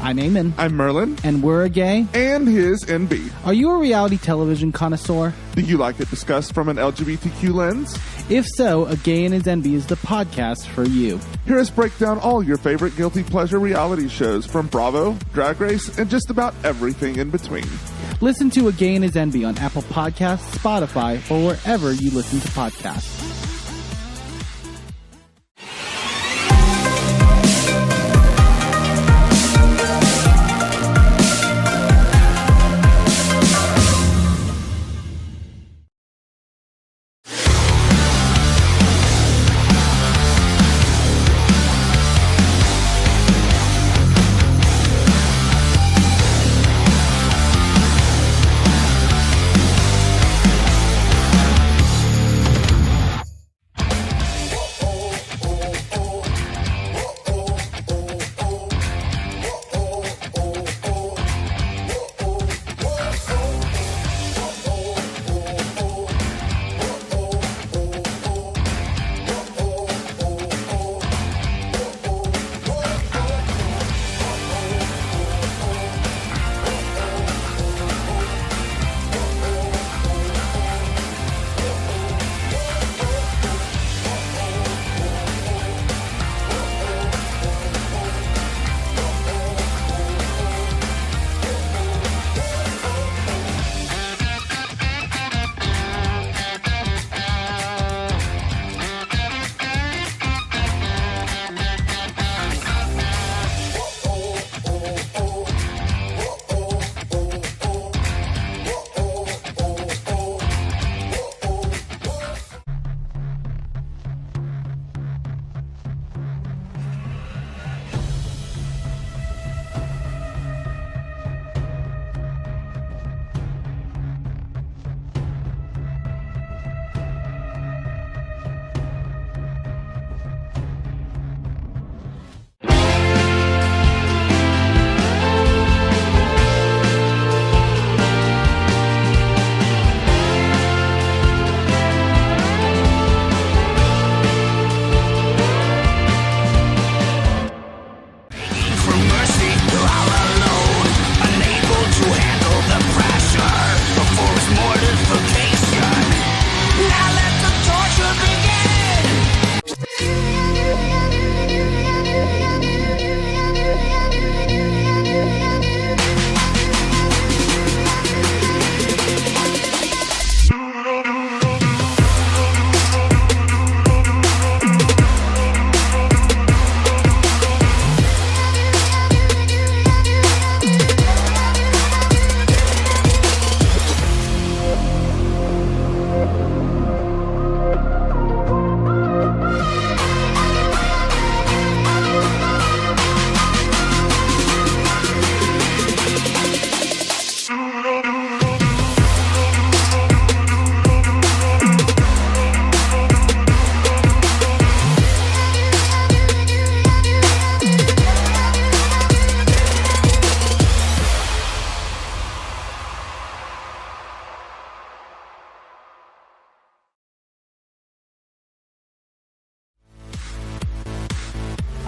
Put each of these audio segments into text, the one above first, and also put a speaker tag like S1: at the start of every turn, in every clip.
S1: I'm Eamon.
S2: I'm Merlin.
S1: And we're a gay.
S2: And his NB.
S1: Are you a reality television connoisseur?
S2: Do you like it discussed from an LGBTQ lens?
S1: If so, A Gay and His NB is the podcast for you.
S2: Hear us break down all your favorite guilty pleasure reality shows from Bravo, Drag Race, and just about everything in between.
S1: Listen to A Gay and His NB on Apple Podcasts, Spotify, or wherever you listen to podcasts.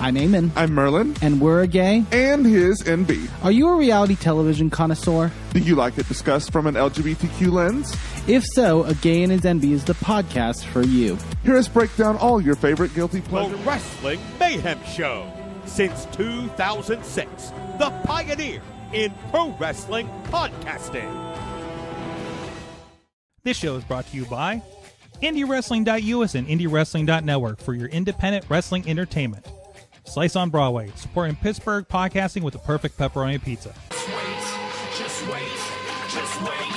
S1: I'm Eamon.
S2: I'm Merlin.
S1: And we're a gay.
S2: And his NB.
S1: Are you a reality television connoisseur?
S2: Do you like it discussed from an LGBTQ lens?
S1: If so, A Gay and His NB is the podcast for you.
S2: Hear us break down all your favorite guilty pleasure.
S3: The Wrestling Mayhem Show. Since 2006, the pioneer in pro wrestling podcasting.
S4: This show is brought to you by IndieWrestling.us and IndieWrestling.network for your independent wrestling entertainment. Slice on Broadway, supporting Pittsburgh podcasting with the perfect pepperoni pizza.
S5: Just wait, just wait, just wait,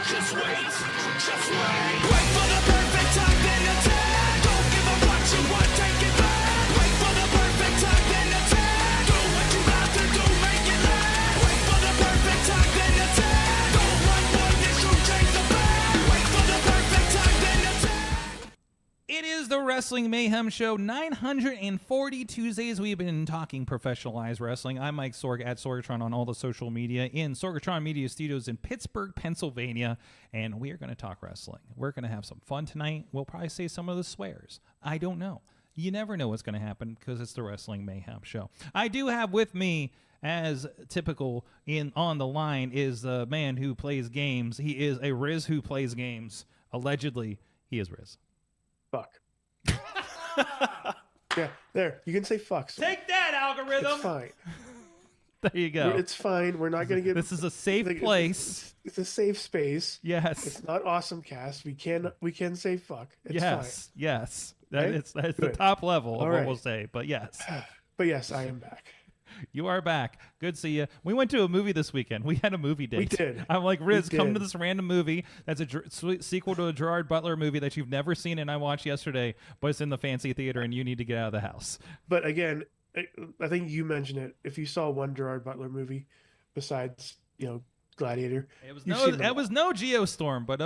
S5: just wait, just wait. Wait for the perfect time, then attack. Don't give up what you want, take it back. Wait for the perfect time, then attack. Do what you have to do, make it last. Wait for the perfect time, then attack. Don't run, boy, this shoot, change the back. Wait for the perfect time, then attack.
S4: It is the Wrestling Mayhem Show, 940 Tuesdays. We've been talking professionalized wrestling. I'm Mike Sorg at Sorgatron on all the social media in Sorgatron Media Studios in Pittsburgh, Pennsylvania, and we are going to talk wrestling. We're going to have some fun tonight. We'll probably say some of the swears. I don't know. You never know what's going to happen because it's the Wrestling Mayhem Show. I do have with me, as typical on the line, is the man who plays games. He is a Riz who plays games. Allegedly, he is Riz.
S6: Fuck. Yeah, there. You can say fuck. So
S4: Take that, algorithm.
S6: it's fine.
S4: There you go.
S6: It's fine. We're not going to get...
S4: This is a safe place.
S6: It's a safe space.
S4: Yes.
S6: It's not awesome cast. We can say fuck. It's
S4: yes.
S6: fine.
S4: Yes.
S6: Okay?
S4: That's the
S6: Good.
S4: top level of
S6: All
S4: what
S6: right.
S4: we'll say. But yes.
S6: But yes, I am back.
S4: You are back. Good to see you. We went to a movie this weekend. We had a movie date.
S6: We did.
S4: I'm like, Riz,
S6: We
S4: come
S6: did.
S4: to this random movie that's a sequel to a Gerard Butler movie that you've never seen and I watched yesterday, but it's in the fancy theater and you need to get out of the house.
S6: But again, I think you mentioned it. If you saw one Gerard Butler movie besides, Gladiator, you've seen them all.
S4: It was no Geostorm, but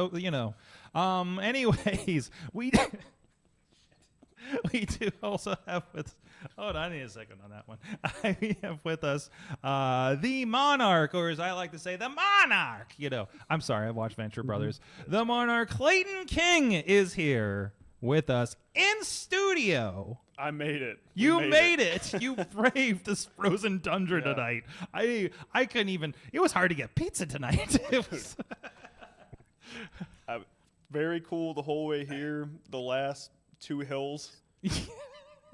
S4: anyways, we do also have with. Hold on, I need a second on that one. We have with us the Monarch, or as I like to say, the Monarch. I'm sorry, I watched Venture Brothers. The Monarch, Clayton King, is here with us in studio.
S7: I made it.
S4: You made it. You braved this frozen tundra tonight. I couldn't even. It was hard to get pizza tonight. It was
S7: Very cool the whole way here. The last 2 hills.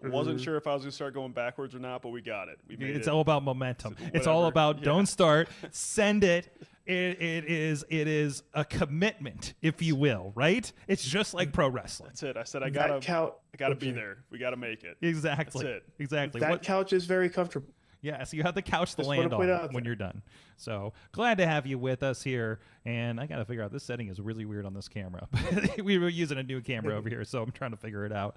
S7: Wasn't sure if I was going to start going backwards or not, but we got it. We made it.
S4: It's all about momentum.
S7: So
S4: it's all
S7: whatever.
S4: about
S7: Yeah.
S4: don't start, send it. It is a commitment, if you will, right? It's just like pro wrestling.
S7: That's it. I said I
S6: That
S7: gotta be there. We gotta make it.
S4: Exactly.
S7: That's it.
S4: Exactly.
S6: That couch is very comfortable.
S4: Yeah, so you have the couch to
S6: Just
S4: land
S6: wanna point
S4: on
S6: out
S4: when
S6: that.
S4: you're done. So glad to have you with us here. And I got to figure out, this setting is really weird on this camera. We were using a new camera over here, so I'm trying to figure it out.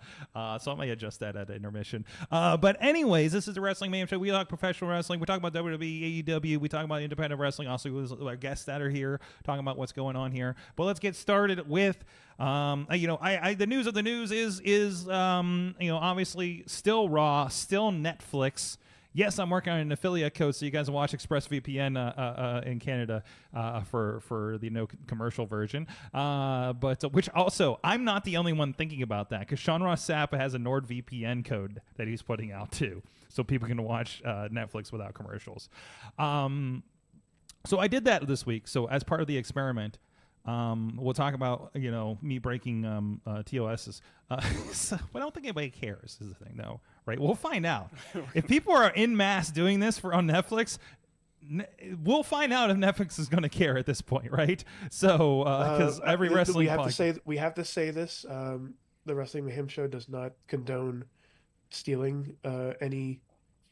S4: So I might adjust that at intermission. But anyways, this is the Wrestling Mayhem Show. We talk professional wrestling. We talk about WWE, AEW. We talk about independent wrestling. Also, with our guests that are here talking about what's going on here. But let's get started with, the news of the news is obviously still Raw, still Netflix. Yes, I'm working on an affiliate code, so you guys can watch ExpressVPN in Canada for the no commercial version. But which also, I'm not the only one thinking about that, because Sean Ross Sapp has a NordVPN code that he's putting out too, so people can watch Netflix without commercials. So I did that this week. So as part of the experiment, we'll talk about me breaking TOSs. So I don't think anybody cares is the thing, though, right? We'll find out. If people are en masse doing this on Netflix, we'll find out if Netflix is going to care at this point, right? So because every wrestling
S6: we have to say this. The Wrestling Mayhem Show does not condone stealing any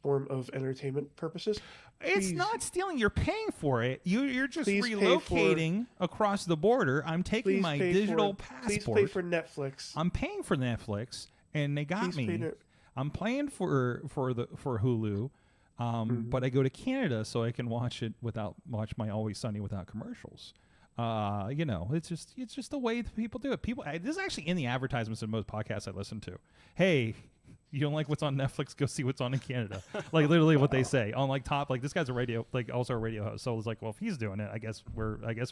S6: form of entertainment purposes.
S4: It's
S6: Please.
S4: not stealing. You're paying for it. You're just
S6: Please pay
S4: relocating across the border. I'm taking
S6: Please
S4: my
S6: pay
S4: digital
S6: for,
S4: passport.
S6: Please pay for Netflix.
S4: I'm paying for Netflix, and they got
S6: Please pay
S4: me.
S6: Net-
S4: I'm paying for Hulu, but I go to Canada so I can watch my Always Sunny without commercials. It's just the way that people do it. This is actually in the advertisements in most podcasts I listen to. Hey, you don't like what's on Netflix? Go see what's on in Canada. Like literally what they say on top. Like this guy's also a radio host. So it's like, well, if he's doing it, I guess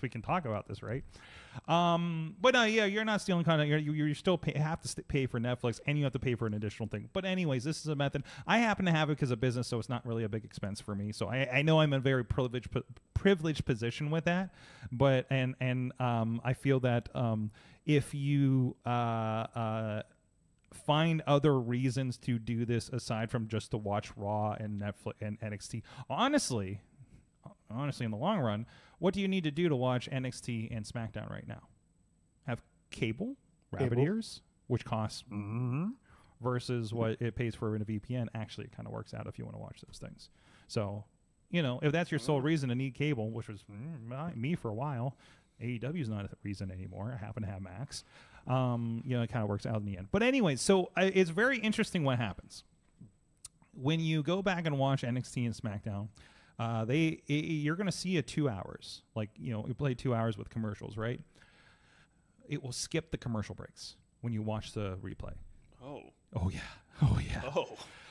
S4: we can talk about this, right? But you're not stealing content. You still have to pay for Netflix, and you have to pay for an additional thing. But anyways, this is a method. I happen to have it because of business, so it's not really a big expense for me. So I know I'm in a very privileged position with that. But I feel that if you find other reasons to do this aside from just to watch Raw and Netflix and NXT. Honestly, in the long run, what do you need to do to watch NXT and SmackDown right now? Have cable, rabbit ears, which costs versus what it pays for in a VPN. Actually, it kind of works out if you want to watch those things. So, if that's your sole reason to need cable, which was me for a while, AEW is not a reason anymore. I happen to have Max. It kind of works out in the end. But anyway, so it's very interesting what happens when you go back and watch NXT and SmackDown. You're going to see 2 hours. You play 2 hours with commercials, right? It will skip the commercial breaks when you watch the replay. Oh yeah.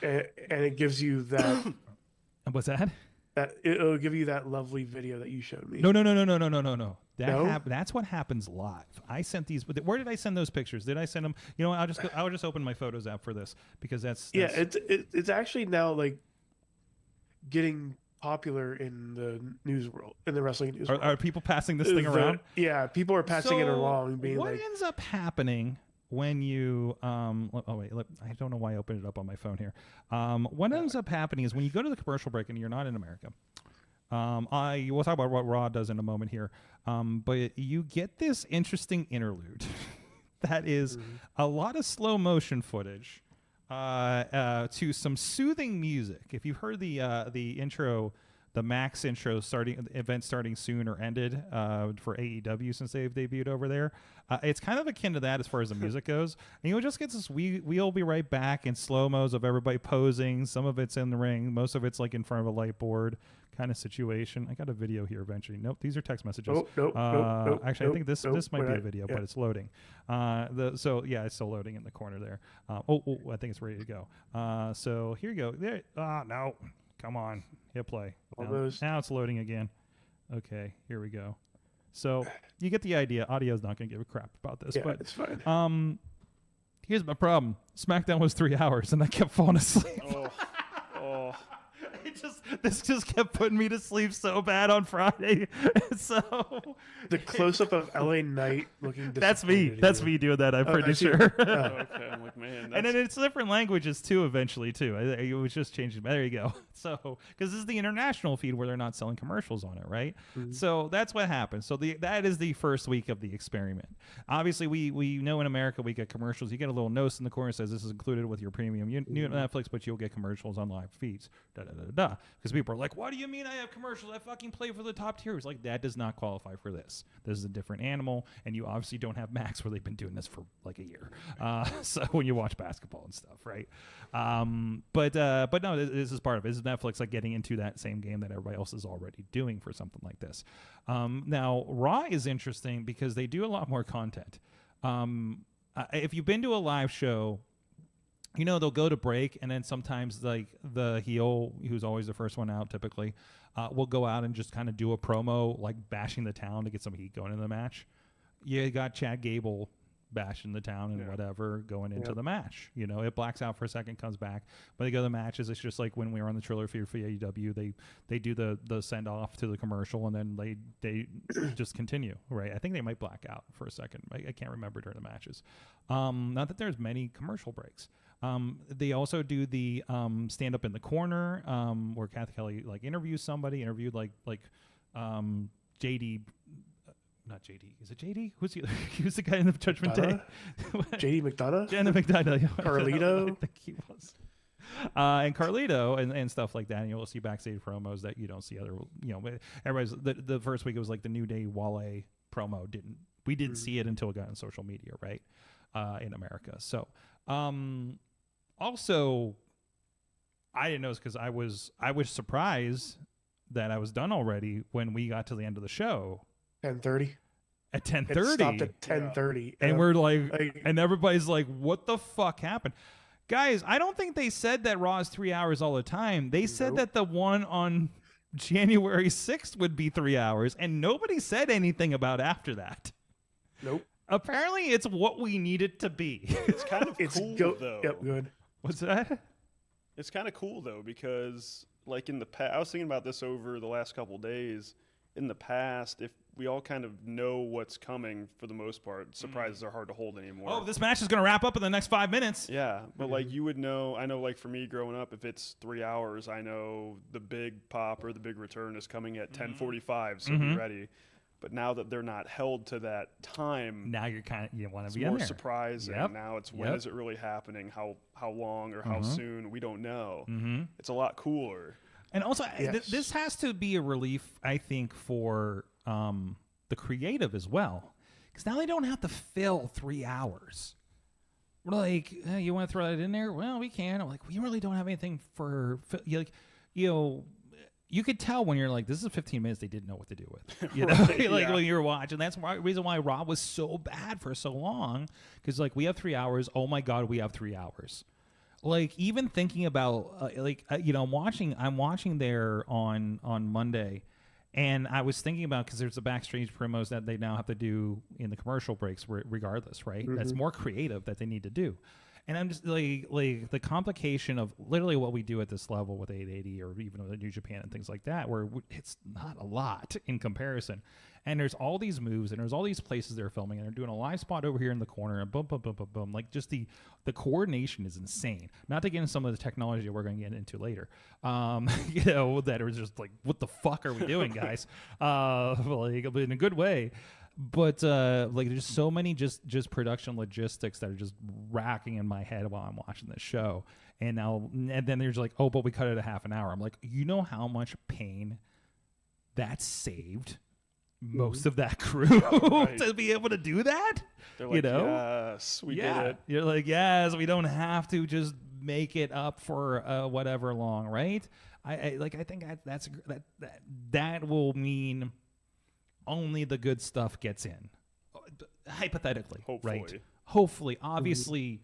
S6: And it gives you that.
S4: What's that?
S6: That it'll give you that lovely video that you showed me.
S4: No. That's what happens live. I sent these, but where did I send those pictures? Did I send them? You know what? I'll just open my Photos app for this because that's
S6: it's actually now like getting popular in the news world, in the wrestling news world.
S4: Are people passing this thing around?
S6: Yeah, people are passing it along, being
S4: what
S6: like,
S4: ends up happening when you I don't know why I opened it up on my phone here. What ends up happening is when you go to the commercial break and you're not in America. We'll talk about what Raw does in a moment here. But you get this interesting interlude that is a lot of slow motion footage to some soothing music. If you've heard the intro, the Max intro event starting soon or ended for AEW since they've debuted over there, it's kind of akin to that as far as the music goes. And you just get this we'll be right back in slow-mos of everybody posing. Some of it's in the ring. Most of it's like in front of a light board kind of situation. I got a video here eventually. Nope, these are text messages. Actually, I think this might be a video, but it's loading. It's still loading in the corner there. I think it's ready to go. So here you go. There. No, come on, hit play. Now it's loading again. Okay, here we go. So you get the idea. Audio's not going to give a crap about this, but
S6: it's fine.
S4: Here's my problem. SmackDown was 3 hours, and I kept falling asleep. This just kept putting me to sleep so bad on Friday. So
S6: the close-up of LA Knight looking
S4: that's me doing that, I'm pretty sure.
S7: Okay, I'm like, man.
S4: And then it's different languages too eventually too. It was just changing. There you go. So because this is the international feed where they're not selling commercials on it, right? So that's what happened. So that is the first week of the experiment. Obviously we know in America we get commercials. You get a little notice in the corner that says this is included with your premium Netflix, but you'll get commercials on live feeds. Because people are like, what do you mean I have commercials? I fucking play for the top tier. It's like, that does not qualify for this. This is a different animal, and you obviously don't have Max where they've been doing this for like a year. So when you watch basketball and stuff, right? But no, this is part of it. This is Netflix like getting into that same game that everybody else is already doing for something like this. Now, Raw is interesting because they do a lot more content. If you've been to a live show, you know, they'll go to break, and then sometimes like the heel, who's always the first one out typically, will go out and just kind of do a promo like bashing the town to get some heat going in the match. You got Chad Gable bashing the town and whatever going into the match. You know, it blacks out for a second, comes back. When they go to the matches, it's just like when we were on the trailer feed for AEW, they do the send off to the commercial, and then they just continue, right? I think they might black out for a second. I can't remember during the matches. Not that there's many commercial breaks. They also do the stand up in the corner where Kathy Kelly like interviews somebody, interviewed like JD. Not JD. Is it JD? Who's the guy in the Judgment Day?
S6: JD McDonough?
S4: JD McDonough.
S6: Carlito?
S4: I think he was. And Carlito and stuff like that. And you'll see backstage promos that you don't see other, everybody's, the first week it was like the New Day Wale promo. We didn't see it until it got on social media, right? In America. So, also, I didn't know this because I was surprised that I was done already when we got to the end of the show.
S6: 10:30.
S4: At 10:30.
S6: It stopped at 10:30.
S4: And we're like, and everybody's like, what the fuck happened? Guys, I don't think they said that Raw is 3 hours all the time. They said that the one on January 6th would be 3 hours, and nobody said anything about after that.
S6: Nope.
S4: Apparently, it's what we need it to be.
S7: It's kind of cool, though.
S6: Yep, good.
S4: What's that?
S7: It's kind of cool, though, because, like, in the past, I was thinking about this over the last couple of days. In the past, if we all kind of know what's coming for the most part, surprises are hard to hold anymore.
S4: Oh, this match is going to wrap up in the next 5 minutes.
S7: Yeah, but, like, you would know, I know, like, for me growing up, if it's 3 hours, I know the big pop or the big return is coming at 10:45, so be ready. But now that they're not held to that time,
S4: now you want to be
S7: more
S4: in there.
S7: surprising. Now it's when is it really happening? How long or how soon? We don't know. It's a lot cooler.
S4: And also, this has to be a relief, I think, for the creative as well, because now they don't have to fill 3 hours. We're like, you want to throw that in there? Well, we can. I'm like, we really don't have anything for you could tell when you're like, this is 15 minutes they didn't know what to do with. You know, when you're watching. That's the reason why Raw was so bad for so long, because like we have 3 hours. Oh my God, we have 3 hours. Like even thinking about I'm watching there on Monday, And I was thinking about, because there's the backstage promos that they now have to do in the commercial breaks, regardless, right? That's more creative that they need to do. And I'm just like the complication of literally what we do at this level with 880 or even with New Japan and things like that, where it's not a lot in comparison. And there's all these moves and there's all these places they're filming, and they're doing a live spot over here in the corner and boom, boom, boom, boom, boom. Like, just the coordination is insane. Not to get into some of the technology that we're going to get into later. That it was just like, what the fuck are we doing, guys? Like, in a good way. But like, there's so many just production logistics that are just racking in my head while I'm watching this show. And then there's like, oh, but we cut it a half an hour. I'm like, you know how much pain that saved most of that crew to be able to do that?
S7: They're like, yes, we did it.
S4: You're like, yes, we don't have to just make it up for whatever long, right? I think that will mean only the good stuff gets in, hypothetically.
S7: Hopefully.
S4: Right? Hopefully. Obviously,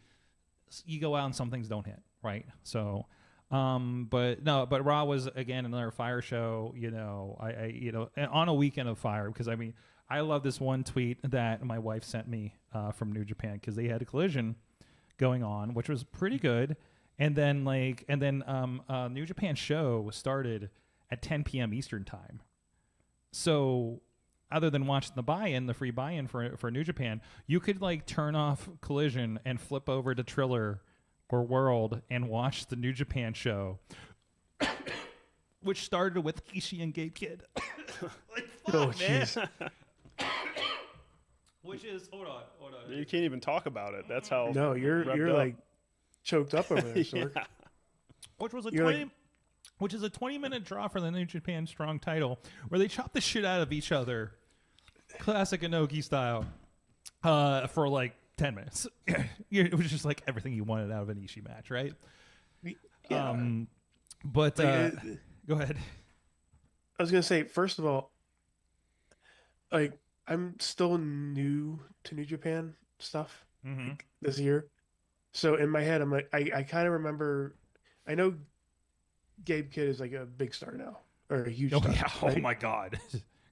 S4: you go out and some things don't hit, right? So, but Raw was, again, another fire show. On a weekend of fire, because I mean, I love this one tweet that my wife sent me from New Japan, because they had a Collision going on, which was pretty good, and then New Japan show started at 10 p.m. Eastern time, so. Other than watching the free buy-in for New Japan, you could like turn off Collision and flip over to Triller or World and watch the New Japan show, which started with Ishii and Gabe Kidd. Like, fuck, man. Which is hold on.
S7: You can't even talk about it. That's how.
S6: No, you're like choked up over there, Sorg.
S7: Yeah.
S4: Which was which is a 20-minute draw for the New Japan Strong title, where they chop the shit out of each other, classic Inoki style, for like 10 minutes. It was just like everything you wanted out of an Ishii match, right?
S6: Yeah.
S4: But go ahead.
S6: I was gonna say, first of all, like, I'm still new to New Japan stuff this year, so in my head, I'm like, I kind of remember, I know Gabe Kidd is like a big star now, or a huge star.
S4: Yeah.
S6: Right?
S4: Oh my God.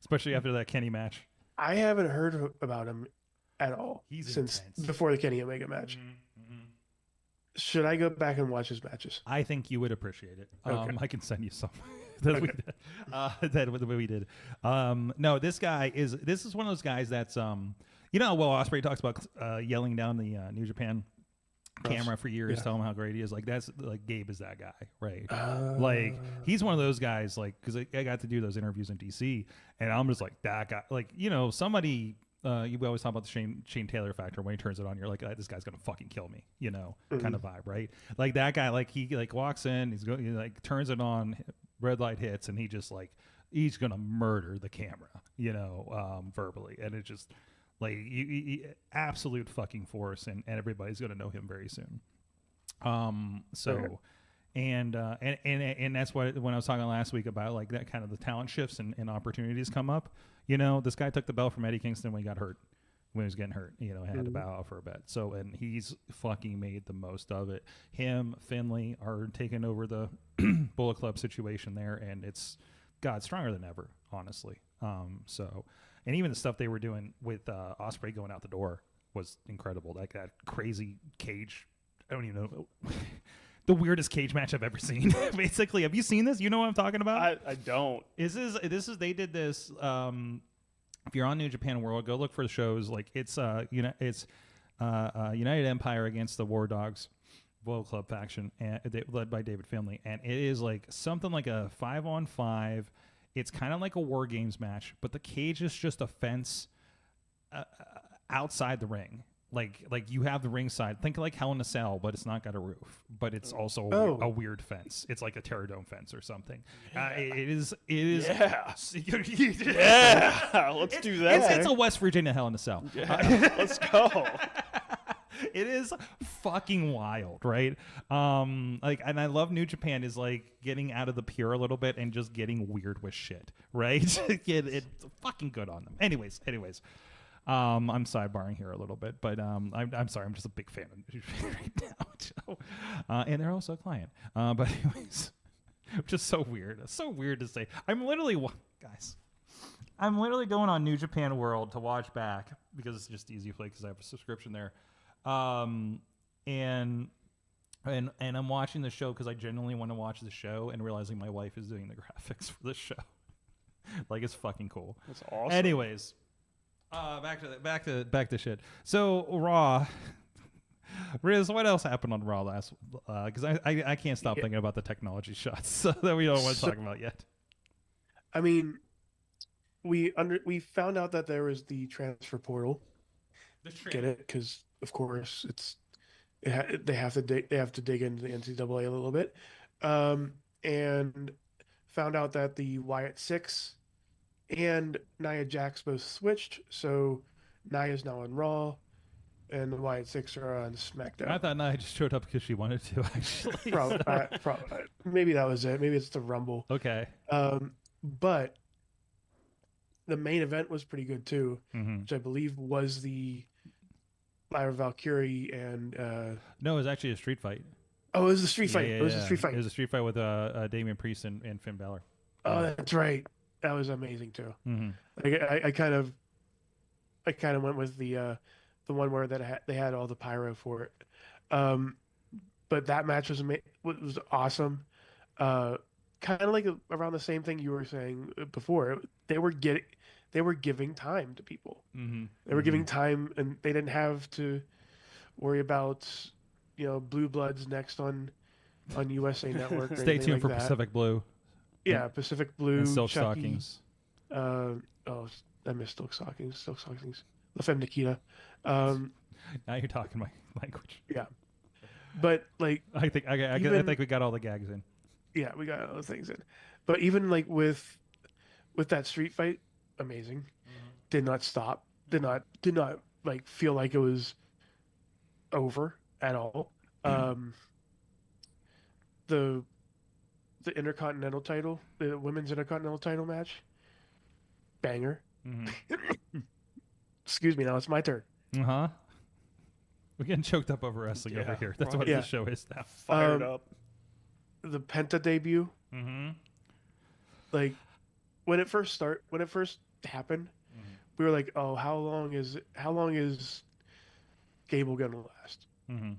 S4: Especially after that Kenny match.
S6: I haven't heard about him at all since
S4: intense.
S6: before the Kenny Omega match. Should I go back and watch his matches?
S4: I think you would appreciate it.
S6: Okay.
S4: I can send you some that we did. No, this is one of those guys that's Ospreay talks about yelling down the New Japan camera for years, tell him how great he is. Like, that's like, Gabe is that guy, right? Like, he's one of those guys, like, because I got to do those interviews in DC, and I'm just like, that guy, like, somebody. You always talk about the Shane Taylor factor. When he turns it on, you're like, this guy's gonna fucking kill me, kind of vibe, right? Like, that guy, like, he like walks in, he like turns it on, red light hits, and he just like, he's gonna murder the camera, verbally, and it just. Like, absolute fucking force, and everybody's gonna know him very soon. And that's what, when I was talking last week about like that kind of the talent shifts and opportunities come up. This guy took the belt from Eddie Kingston when he got hurt, when he was getting hurt. Had to bow out for a bit. So, and he's fucking made the most of it. Him, Finley are taking over the Bullet Club situation there, and it's stronger than ever, honestly. And even the stuff they were doing with Ospreay going out the door was incredible. Like that crazy cage. I don't even know. The weirdest cage match I've ever seen. Basically, have you seen this? You know what I'm talking about?
S7: I don't.
S4: They did this. If you're on New Japan World, go look for the shows. Like, it's United Empire against the War Dogs Bullet Club faction, and led by David Finley. And it is like something like a 5-on-5. It's kind of like a War Games match, but the cage is just a fence outside the ring. Like you have the ringside. Think like Hell in a Cell, but it's not got a roof. But it's also a weird fence. It's like a Terradome fence or something. Yeah. It is.
S7: Yeah. Yeah. Let's do that.
S4: It's a West Virginia Hell in a Cell.
S7: Yeah. Let's go.
S4: It is fucking wild, right? And I love New Japan is like getting out of the pure a little bit and just getting weird with shit, right? It's fucking good on them. Anyways, I'm sidebarring here a little bit, but I'm sorry, I'm just a big fan of New Japan right now, and they're also a client. But anyways, just so weird. It's so weird to say. I'm literally, guys, I'm literally going on New Japan World to watch back because it's just easy to play because I have a subscription there. And I'm watching the show because I genuinely want to watch the show and realizing my wife is doing the graphics for the show. Like, it's fucking cool.
S7: That's awesome.
S4: Anyways, back to shit. So Raw. Riz, what else happened on Raw last? Because I can't stop thinking about the technology shots so that we don't want to talk about yet.
S6: I mean, we found out that there was the transfer portal. Get it? Because of course they have to dig into the NCAA a little bit, and found out that the Wyatt Six and Nia Jax both switched. So Nia's now on Raw, and the Wyatt Six are on SmackDown.
S4: I thought Nia just showed up because she wanted to. Actually,
S6: probably, maybe that was it. Maybe it's the Rumble.
S4: Okay.
S6: But the main event was pretty good too, which I believe was the Lyra Valkyrie and
S4: no, it was actually a street fight.
S6: Oh, it was a street fight.
S4: Yeah,
S6: it was a street fight.
S4: It was a street fight with Damian Priest and Finn Balor.
S6: Oh, that's right. That was amazing too. Like I kind of went with the one where they had all the pyro for it. But that match was awesome. Kind of like around the same thing you were saying before. They were giving time to people. They were giving time, and they didn't have to worry about Blue Bloods next on USA Network. Or
S4: Stay tuned
S6: like
S4: for
S6: that.
S4: Pacific Blue.
S6: Yeah, Pacific Blue.
S4: And Silk
S6: Chucky.
S4: Stockings.
S6: I miss Silk Stockings. Silk Stockings. La Femme Nikita.
S4: Now you're talking my language.
S6: Yeah, but like
S4: I think we got all the gags in.
S6: Yeah, we got all the things in. But even like with that street fight, amazing. Did not stop. Did not like feel like it was over at all. The Intercontinental title, the women's Intercontinental title match, banger. Excuse me, now it's my turn.
S4: We're getting choked up over wrestling over here. That's what this show is now.
S7: Fired up.
S6: The Penta debut. Like when it first happened, we were like, "Oh, how long is Gable gonna last?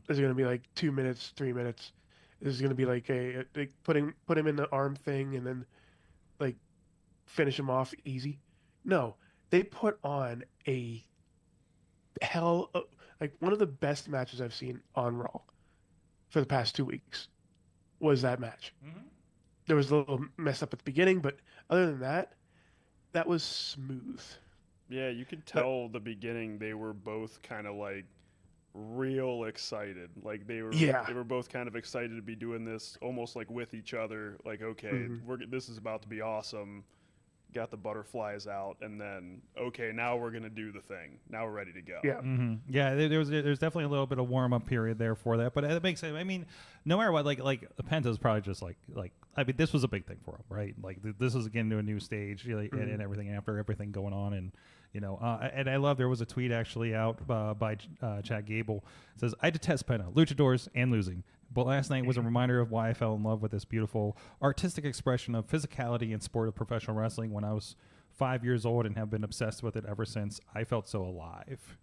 S6: Is it gonna be like 2 minutes, 3 minutes? Is it gonna be like put him in the arm thing and then like finish him off easy?" No, they put on a like one of the best matches I've seen on Raw for the past 2 weeks was that match. There was a little mess up at the beginning, but other than that, that was smooth.
S7: Yeah, you could tell the beginning they were both kind of like real excited. Like they were both kind of excited to be doing this almost like with each other. Like, okay, this is about to be awesome. Got the butterflies out, and then okay, now we're gonna do the thing. Now we're ready to go.
S6: Yeah,
S4: yeah. There's definitely a little bit of warm up period there for that, but it makes sense. I mean, no matter what, like Penta's probably just like I mean, this was a big thing for him, right? Like this was getting to a new stage, and everything after everything going on, and and I love there was a tweet actually out by Chad Gable. It says, "I detest Penta, luchadors, and losing. But last night was a reminder of why I fell in love with this beautiful artistic expression of physicality and sport of professional wrestling when I was 5 years old and have been obsessed with it ever since. I felt so alive."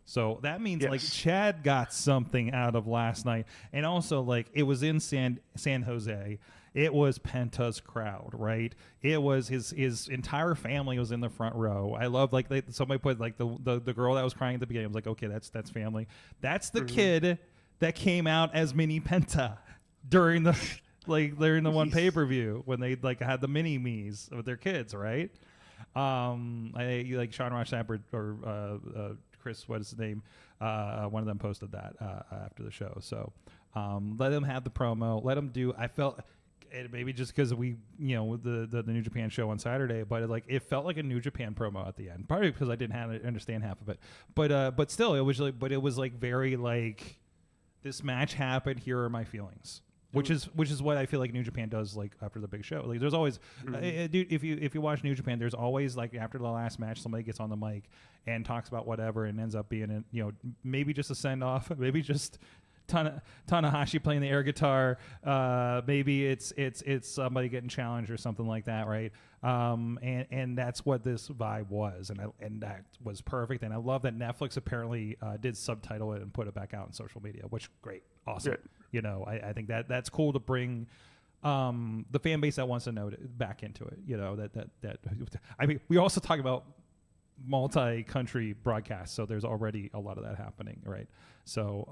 S4: So that means like Chad got something out of last night. And also like it was in San Jose. It was Penta's crowd, right? It was his entire family was in the front row. I love like somebody put like the girl that was crying at the beginning. I was like, okay, that's family. That's the kid that came out as Mini Penta during the one pay-per-view when they like had the mini me's with their kids, right? I like Sean Ross Sapp or Chris, what is his name? One of them posted that after the show. So let them have the promo. Let them do. I felt maybe just because we with the New Japan show on Saturday, but it felt like a New Japan promo at the end. Probably because I didn't understand half of it, but still it was like very like. This match happened. Here are my feelings, which is what I feel like New Japan does. Like after the big show, like there's always, dude. If you watch New Japan, there's always like after the last match, somebody gets on the mic and talks about whatever, and ends up being maybe just a send off, maybe just Tanahashi playing the air guitar. Maybe it's somebody getting challenged or something like that, right? And that's what this vibe was, and that was perfect. And I love that Netflix apparently did subtitle it and put it back out on social media, which great, awesome. Good. You know, I think that's cool to bring the fan base that wants to know it back into it. You know, that I mean, we also talk about multi-country broadcasts, so there's already a lot of that happening, right? So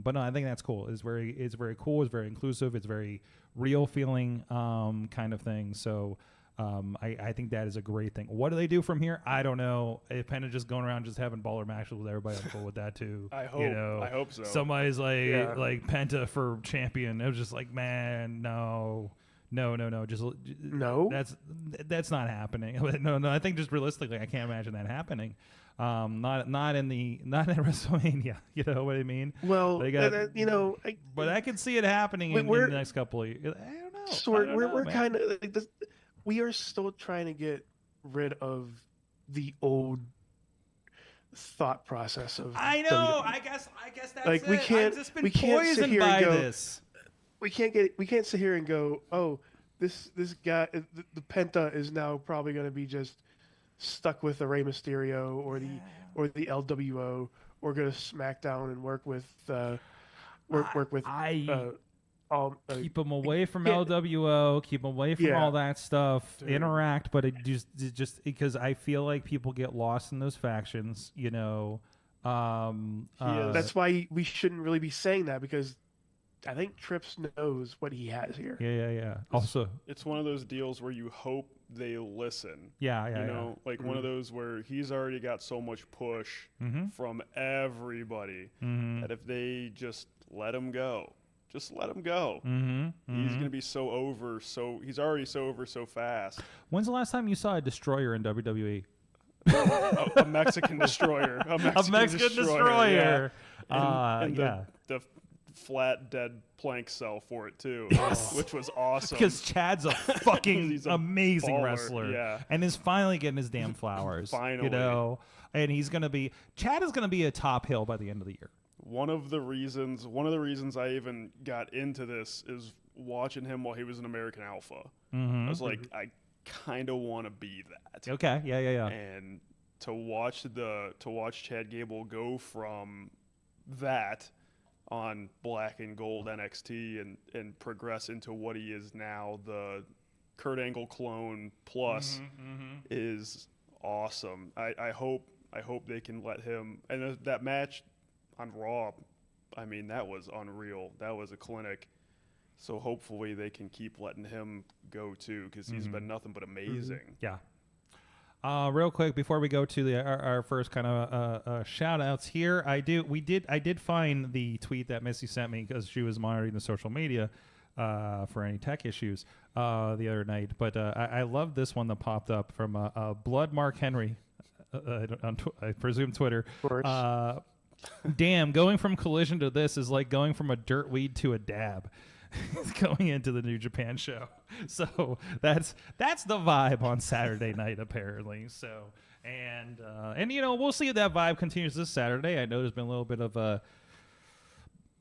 S4: but no, I think that's cool. It's very cool, it's very inclusive, it's very real feeling kind of thing. So I think that is a great thing. What do they do from here? I don't know. If Penta just going around just having baller matches with everybody, I'm cool with that too.
S7: I hope.
S4: You know,
S7: I hope so.
S4: Somebody's like Penta for champion. It was just like, man, no. Just
S6: no.
S4: That's not happening. No. I think just realistically, I can't imagine that happening. Not in WrestleMania. You know what I mean?
S6: Well,
S4: but I can see it happening in the next couple of years. I don't know.
S6: So we're kind of like this. We are still trying to get rid of the old thought process of.
S4: I know. WWE. I guess that's
S6: like
S4: it.
S6: We can't.
S4: I've just been poisoned by this.
S6: We can't sit here and go, oh, this guy, the Penta is now probably going to be just stuck with the Rey Mysterio or the LWO, or go to SmackDown and work with
S4: keep them away from LWO, keep them away from all that stuff. Dude. Interact, but it just because I feel like people get lost in those factions, you know.
S6: That's why we shouldn't really be saying that, because I think Trips knows what he has here.
S4: Yeah. Also,
S7: it's one of those deals where you hope they listen.
S4: Yeah.
S7: You know, like one of those where he's already got so much push from everybody that if they just let him go, he's going to be so over. So he's already so over so fast.
S4: When's the last time you saw a destroyer in WWE?
S7: A Mexican destroyer. A Mexican destroyer.
S4: Yeah.
S7: And the flat dead plank cell for it too, which was awesome.
S4: Because Chad's a fucking amazing
S7: baller,
S4: wrestler, and is finally getting his damn flowers.
S7: Finally,
S4: you know, and Chad is gonna be a top hill by the end of the year.
S7: One of the reasons I even got into this is watching him while he was an American Alpha. I was like, I kind of want to be that.
S4: Okay, yeah.
S7: And to watch Chad Gable go from that on Black and Gold NXT and progress into what he is now, the Kurt Angle clone plus, is awesome. I hope they can let him, and that match on Raw, I mean, that was unreal. That was a clinic. So hopefully they can keep letting him go too, because he's been nothing but amazing.
S4: Yeah. Real quick before we go to our first kind of shout outs here, I did find the tweet that Missy sent me because she was monitoring the social media for any tech issues the other night. But I love this one that popped up from Blood Mark Henry, I presume Twitter.
S6: Of course.
S4: Damn, going from Collision to this is like going from a dirt weed to a dab. Going into the New Japan show. So that's the vibe on Saturday night, apparently. So and you know, we'll see if that vibe continues this Saturday. I know there's been a little bit of a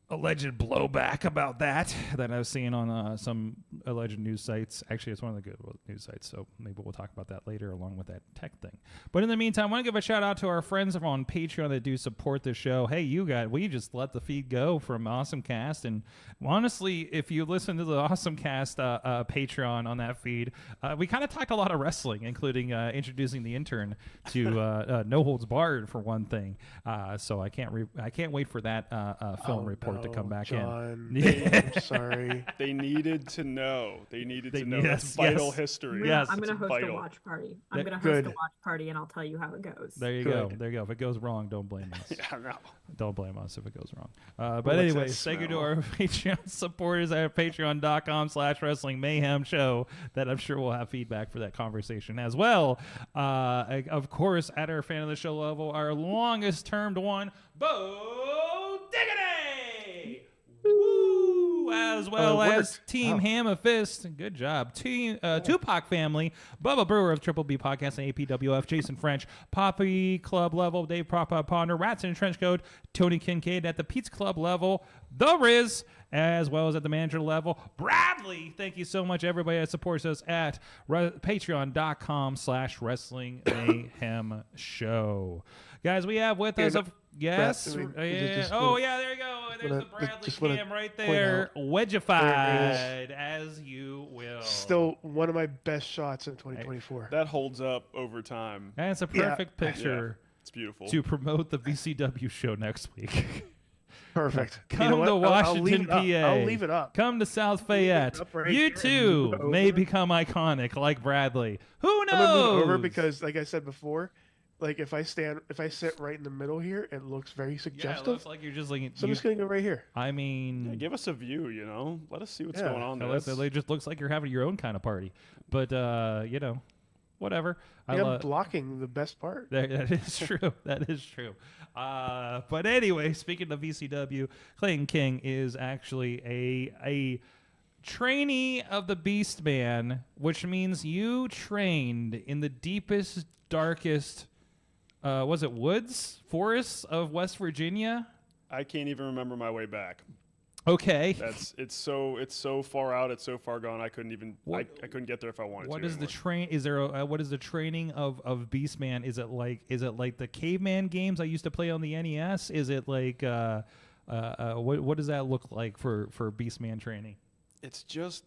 S4: alleged blowback about that I've seen on some alleged news sites. Actually, it's one of the good news sites, so maybe we'll talk about that later along with that tech thing. But in the meantime, I want to give a shout out to our friends on Patreon that do support the show. Hey, we just let the feed go from Awesome Cast, and honestly, if you listen to the Awesome Cast Patreon on that feed, we kind of talked a lot of wrestling, including introducing the intern to No Holds Barred for one thing. So I can't wait for that film report to come back
S6: John,
S4: in.
S6: I'm sorry.
S7: They needed to know. It's vital history.
S8: I'm going to host a watch party. I'm going to host a watch party, and I'll tell you how it goes.
S4: There you go. If it goes wrong, don't blame us.
S7: Yeah, no.
S4: Don't blame us if it goes wrong. But anyways, thank you to our Patreon supporters at patreon.com/Wrestling Mayhem Show, that I'm sure we'll have feedback for that conversation as well. Of course, at our fan of the show level, our longest termed one, Bo Diggity! Woo! as well as Team Hammer Fist. Good job. Team Tupac family. Bubba Brewer of Triple B Podcast and APWF. Jason French. Poppy Club level. Dave Propa Ponder. Rats in Trench Coat. Tony Kincaid at the Pizza Club level. The Riz, as well as at the manager level. Bradley, thank you so much, everybody that supports us at patreon.com/Wrestling Mayhem Show. Guys, we have with us, yes. There you go. There's the Bradley cam right there. Wedgified, as you will.
S6: Still one of my best shots in 2024.
S7: That holds up over time.
S4: That's a perfect picture.
S7: Yeah, it's beautiful.
S4: To promote the VCW show next week.
S6: Perfect.
S4: Come to Washington, PA.
S6: I'll leave it up.
S4: Come to South Fayette. You too may become iconic like Bradley. Who knows?
S6: I'm gonna move over because, like I said before, like if I sit right in the middle here, it looks very suggestive.
S4: Yeah, it looks like you're just like.
S6: So I'm just gonna go right here.
S4: I mean,
S7: give us a view. Let us see what's going on there.
S4: It just looks like you're having your own kind of party. But whatever.
S6: I'm blocking the best part.
S4: That is true. That is true. But anyway, speaking of VCW, Clayton King is actually a trainee of the Beast Man, which means you trained in the deepest, darkest, was it woods, forests of West Virginia? I
S7: can't even remember my way back.
S4: Okay.
S7: It's so far out. It's so far gone. I couldn't even. I couldn't get there if I wanted to.
S4: What is the train? Is there? What is the training of Beastman? Is it like the caveman games I used to play on the NES? Is it like what does that look like for Beastman training?
S7: It's just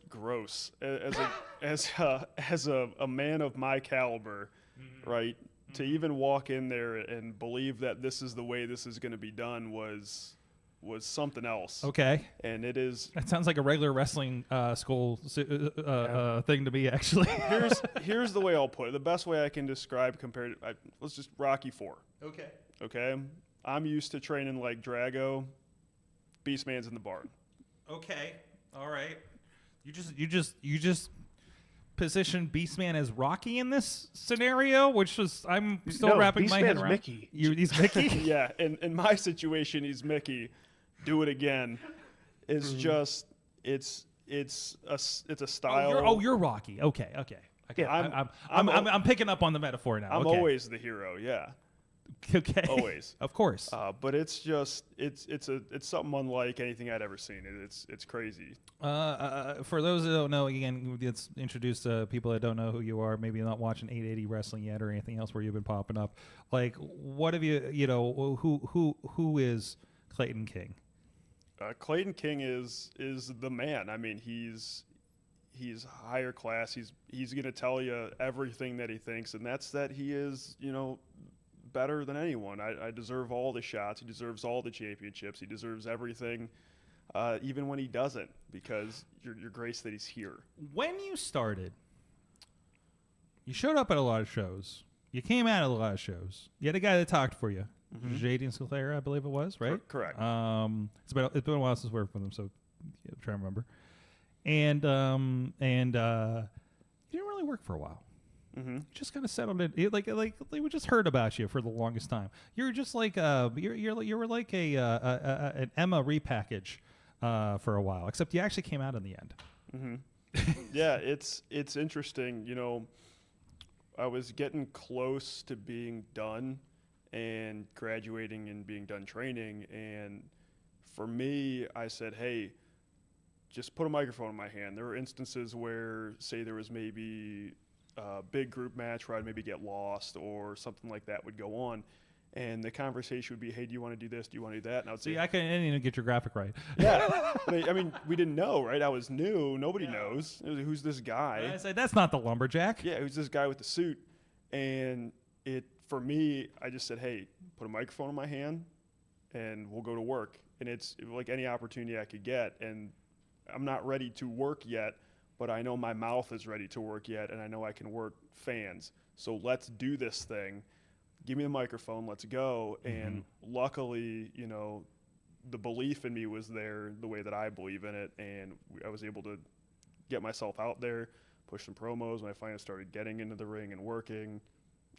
S7: gross. As a man of my caliber, right? To even walk in there and believe that this is the way this is going to be done was something else.
S4: Okay.
S7: And it is.
S4: That sounds like a regular wrestling school thing to me, actually.
S7: Here's the way I'll put it. The best way I can describe let's just Rocky IV. Okay. I'm used to training like Drago. Beastman's in the barn.
S4: Okay. All right. You just position Beastman as Rocky in this scenario, which was I'm still wrapping my head around.
S6: Mickey.
S4: He's Mickey.
S7: Yeah. In my situation, he's Mickey. Do it again. It's just it's a style.
S4: You're Rocky. Okay.
S6: Yeah,
S4: I'm picking up on the metaphor now.
S7: I'm always the hero. Yeah.
S4: Okay.
S7: Always.
S4: Of course.
S7: But it's just it's something unlike anything I'd ever seen. It's crazy.
S4: For those that don't know, again, let's introduce people that don't know who you are. Maybe you're not watching 880 wrestling yet or anything else where you've been popping up. Like, what have who is Clayton King?
S7: Clayton King is the man. I mean, he's higher class. He's going to tell you everything that he thinks, and that's that he is, better than anyone. I deserve all the shots. He deserves all the championships. He deserves everything, even when he doesn't, because you're grace that he's here.
S4: When you started, you showed up at a lot of shows. You came out at a lot of shows. You had a guy that talked for you. Mm-hmm. Jaden Sinclair, I believe it was, right?
S7: Correct.
S4: It's been a while since we worked with him, so I'm trying to remember. And you didn't really work for a while.
S7: Mm-hmm.
S4: You just kind of settled in. Like we just heard about you for the longest time. You were just like you were like an Emma repackage for a while, except you actually came out in the end.
S7: Mm-hmm. Yeah, it's interesting. I was getting close to being done and graduating and being done training, and for me, I said, hey, just put a microphone in my hand. There were instances where, say, there was maybe a big group match where I'd maybe get lost or something like that would go on, and the conversation would be, hey, do you want to do this? Do you want to do that? And I would say,
S4: I didn't even get your graphic right.
S7: Yeah. I mean, we didn't know, right? I was new. Nobody knows. Who's this guy?
S4: And I said, that's not the lumberjack.
S7: Yeah, who's this guy with the suit? And for me, I just said, hey, put a microphone in my hand and we'll go to work. And it's like any opportunity I could get. And I'm not ready to work yet, but I know my mouth is ready to work yet, and I know I can work fans. So let's do this thing. Give me the microphone. Let's go. Mm-hmm. And luckily, the belief in me was there the way that I believe in it. And I was able to get myself out there, push some promos. When I finally started getting into the ring and working,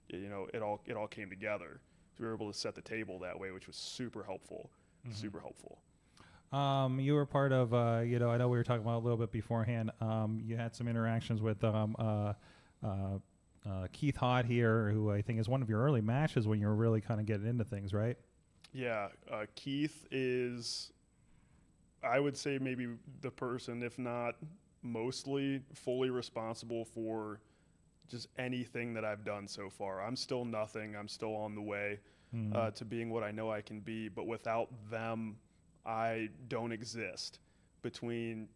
S7: it all came together. So we were able to set the table that way, which was super helpful. Mm-hmm. Super helpful.
S4: You were part of, I know we were talking about a little bit beforehand. You had some interactions with Keith Hott here, who I think is one of your early matches when you were really kind of getting into things, right?
S7: Yeah, Keith is, I would say, maybe the person, if not mostly, fully responsible for just anything that I've done so far. I'm still nothing. I'm still on the way to being what I know I can be. But without them, I don't exist. Between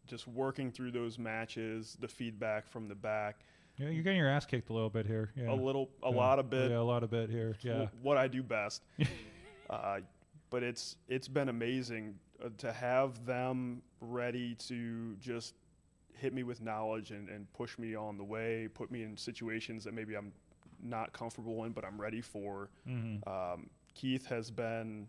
S7: just working through those matches, the feedback from the back.
S4: Yeah, you're getting your ass kicked a little bit here. Yeah.
S7: A lot of bit.
S4: Yeah, a lot of bit here. Yeah.
S7: What I do best. But it's been amazing to have them ready to just hit me with knowledge and push me on the way, put me in situations that maybe I'm not comfortable in, but I'm ready for. Keith has been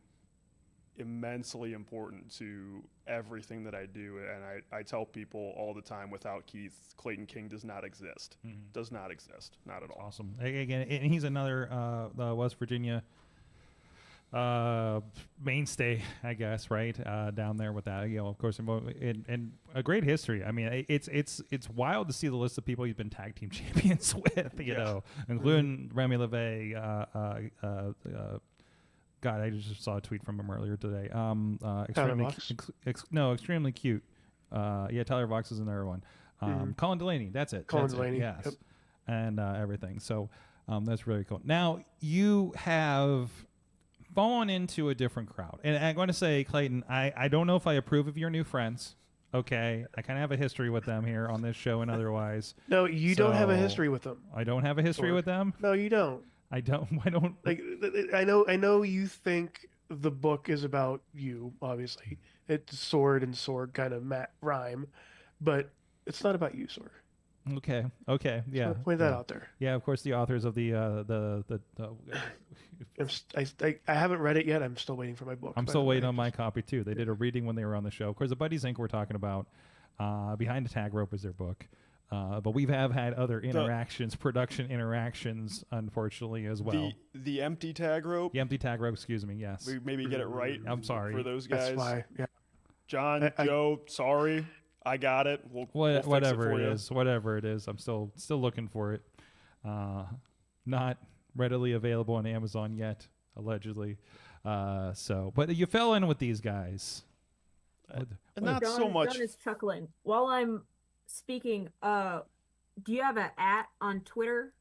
S7: immensely important to everything that I do, and I tell people all the time, without Keith, Clayton King does not exist. Does not exist. Not at all.
S4: Awesome. Again, and he's another West Virginia mainstay, I guess, right? Down there with that, of course, and a great history. I mean, it's wild to see the list of people he's been tag team champions with, including Remy LeVay. God, I just saw a tweet from him earlier today. Extremely cute. Tyler Vox is another one. Colin Delaney, that's it.
S6: Colin Delaney,
S4: yes,
S6: yep.
S4: And everything. So that's really cool. Now you have fallen into a different crowd, and I'm going to say, Clayton, I don't know if I approve of your new friends. Okay, I kind of have a history with them here on this show and otherwise.
S6: No, you don't have a history with them.
S4: I don't have a history with them.
S6: No, you don't.
S4: I don't.
S6: Like, I know you think the book is about you. Obviously, it's sword and sword kind of rhyme, but it's not about you, Sword.
S4: Okay. Yeah.
S6: Point that out there.
S4: Yeah. Of course, the authors of the
S6: I haven't read it yet. I'm still waiting for my book.
S4: I'm still waiting on my copy too. They did a reading when they were on the show. Of course, the Buddies Inc. we're talking about. Behind the Tag Rope is their book. But we have had other production interactions, unfortunately, as well.
S7: The empty tag rope.
S4: The empty tag rope, excuse me, yes.
S7: We maybe get it right.
S4: I'm sorry.
S7: For those guys.
S6: That's why, yeah.
S7: John, Joe, sorry. I got it. We'll fix
S4: whatever
S7: it
S4: it is. Whatever it is. I'm still looking for it. Not readily available on Amazon yet, allegedly. But you fell in with these guys.
S7: Not so much.
S8: John is chuckling. While I'm speaking, do you have an @ on Twitter?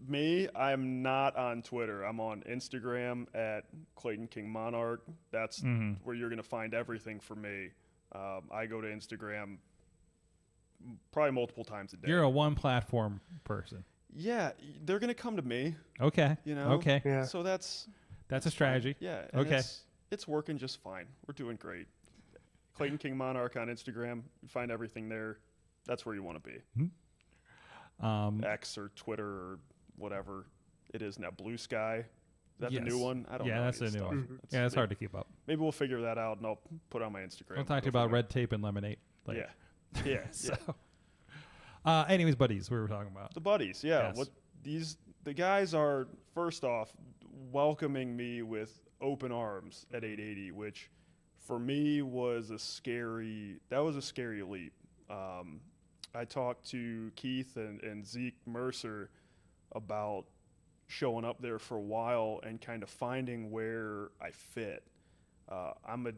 S7: Me, I'm not on Twitter. I'm on Instagram at Clayton King Monarch. That's where you're going to find everything for me. I go to Instagram probably multiple times a day.
S4: You're a one platform person.
S7: Yeah, they're going to come to me.
S4: Okay. Okay.
S6: Yeah.
S7: So that's
S4: a strategy.
S7: Yeah.
S4: Okay.
S7: It's working just fine. We're doing great. Clayton King Monarch on Instagram. You find everything there. That's where you want to be. X or Twitter or whatever it is now. Blue Sky. Is that the new one? I don't know.
S4: Yeah, that's the new one. Yeah, it's hard to keep up.
S7: Maybe we'll figure that out and I'll put it on my Instagram.
S4: We'll talk to you about red tape and lemonade later.
S7: Yeah.
S4: So, anyways, buddies, we were talking about
S7: the buddies. Yeah.
S4: Yes.
S7: The guys are, first off, welcoming me with open arms at 880, which for me was a scary leap. I talked to Keith and Zeke Mercer about showing up there for a while and kind of finding where I fit. I'm a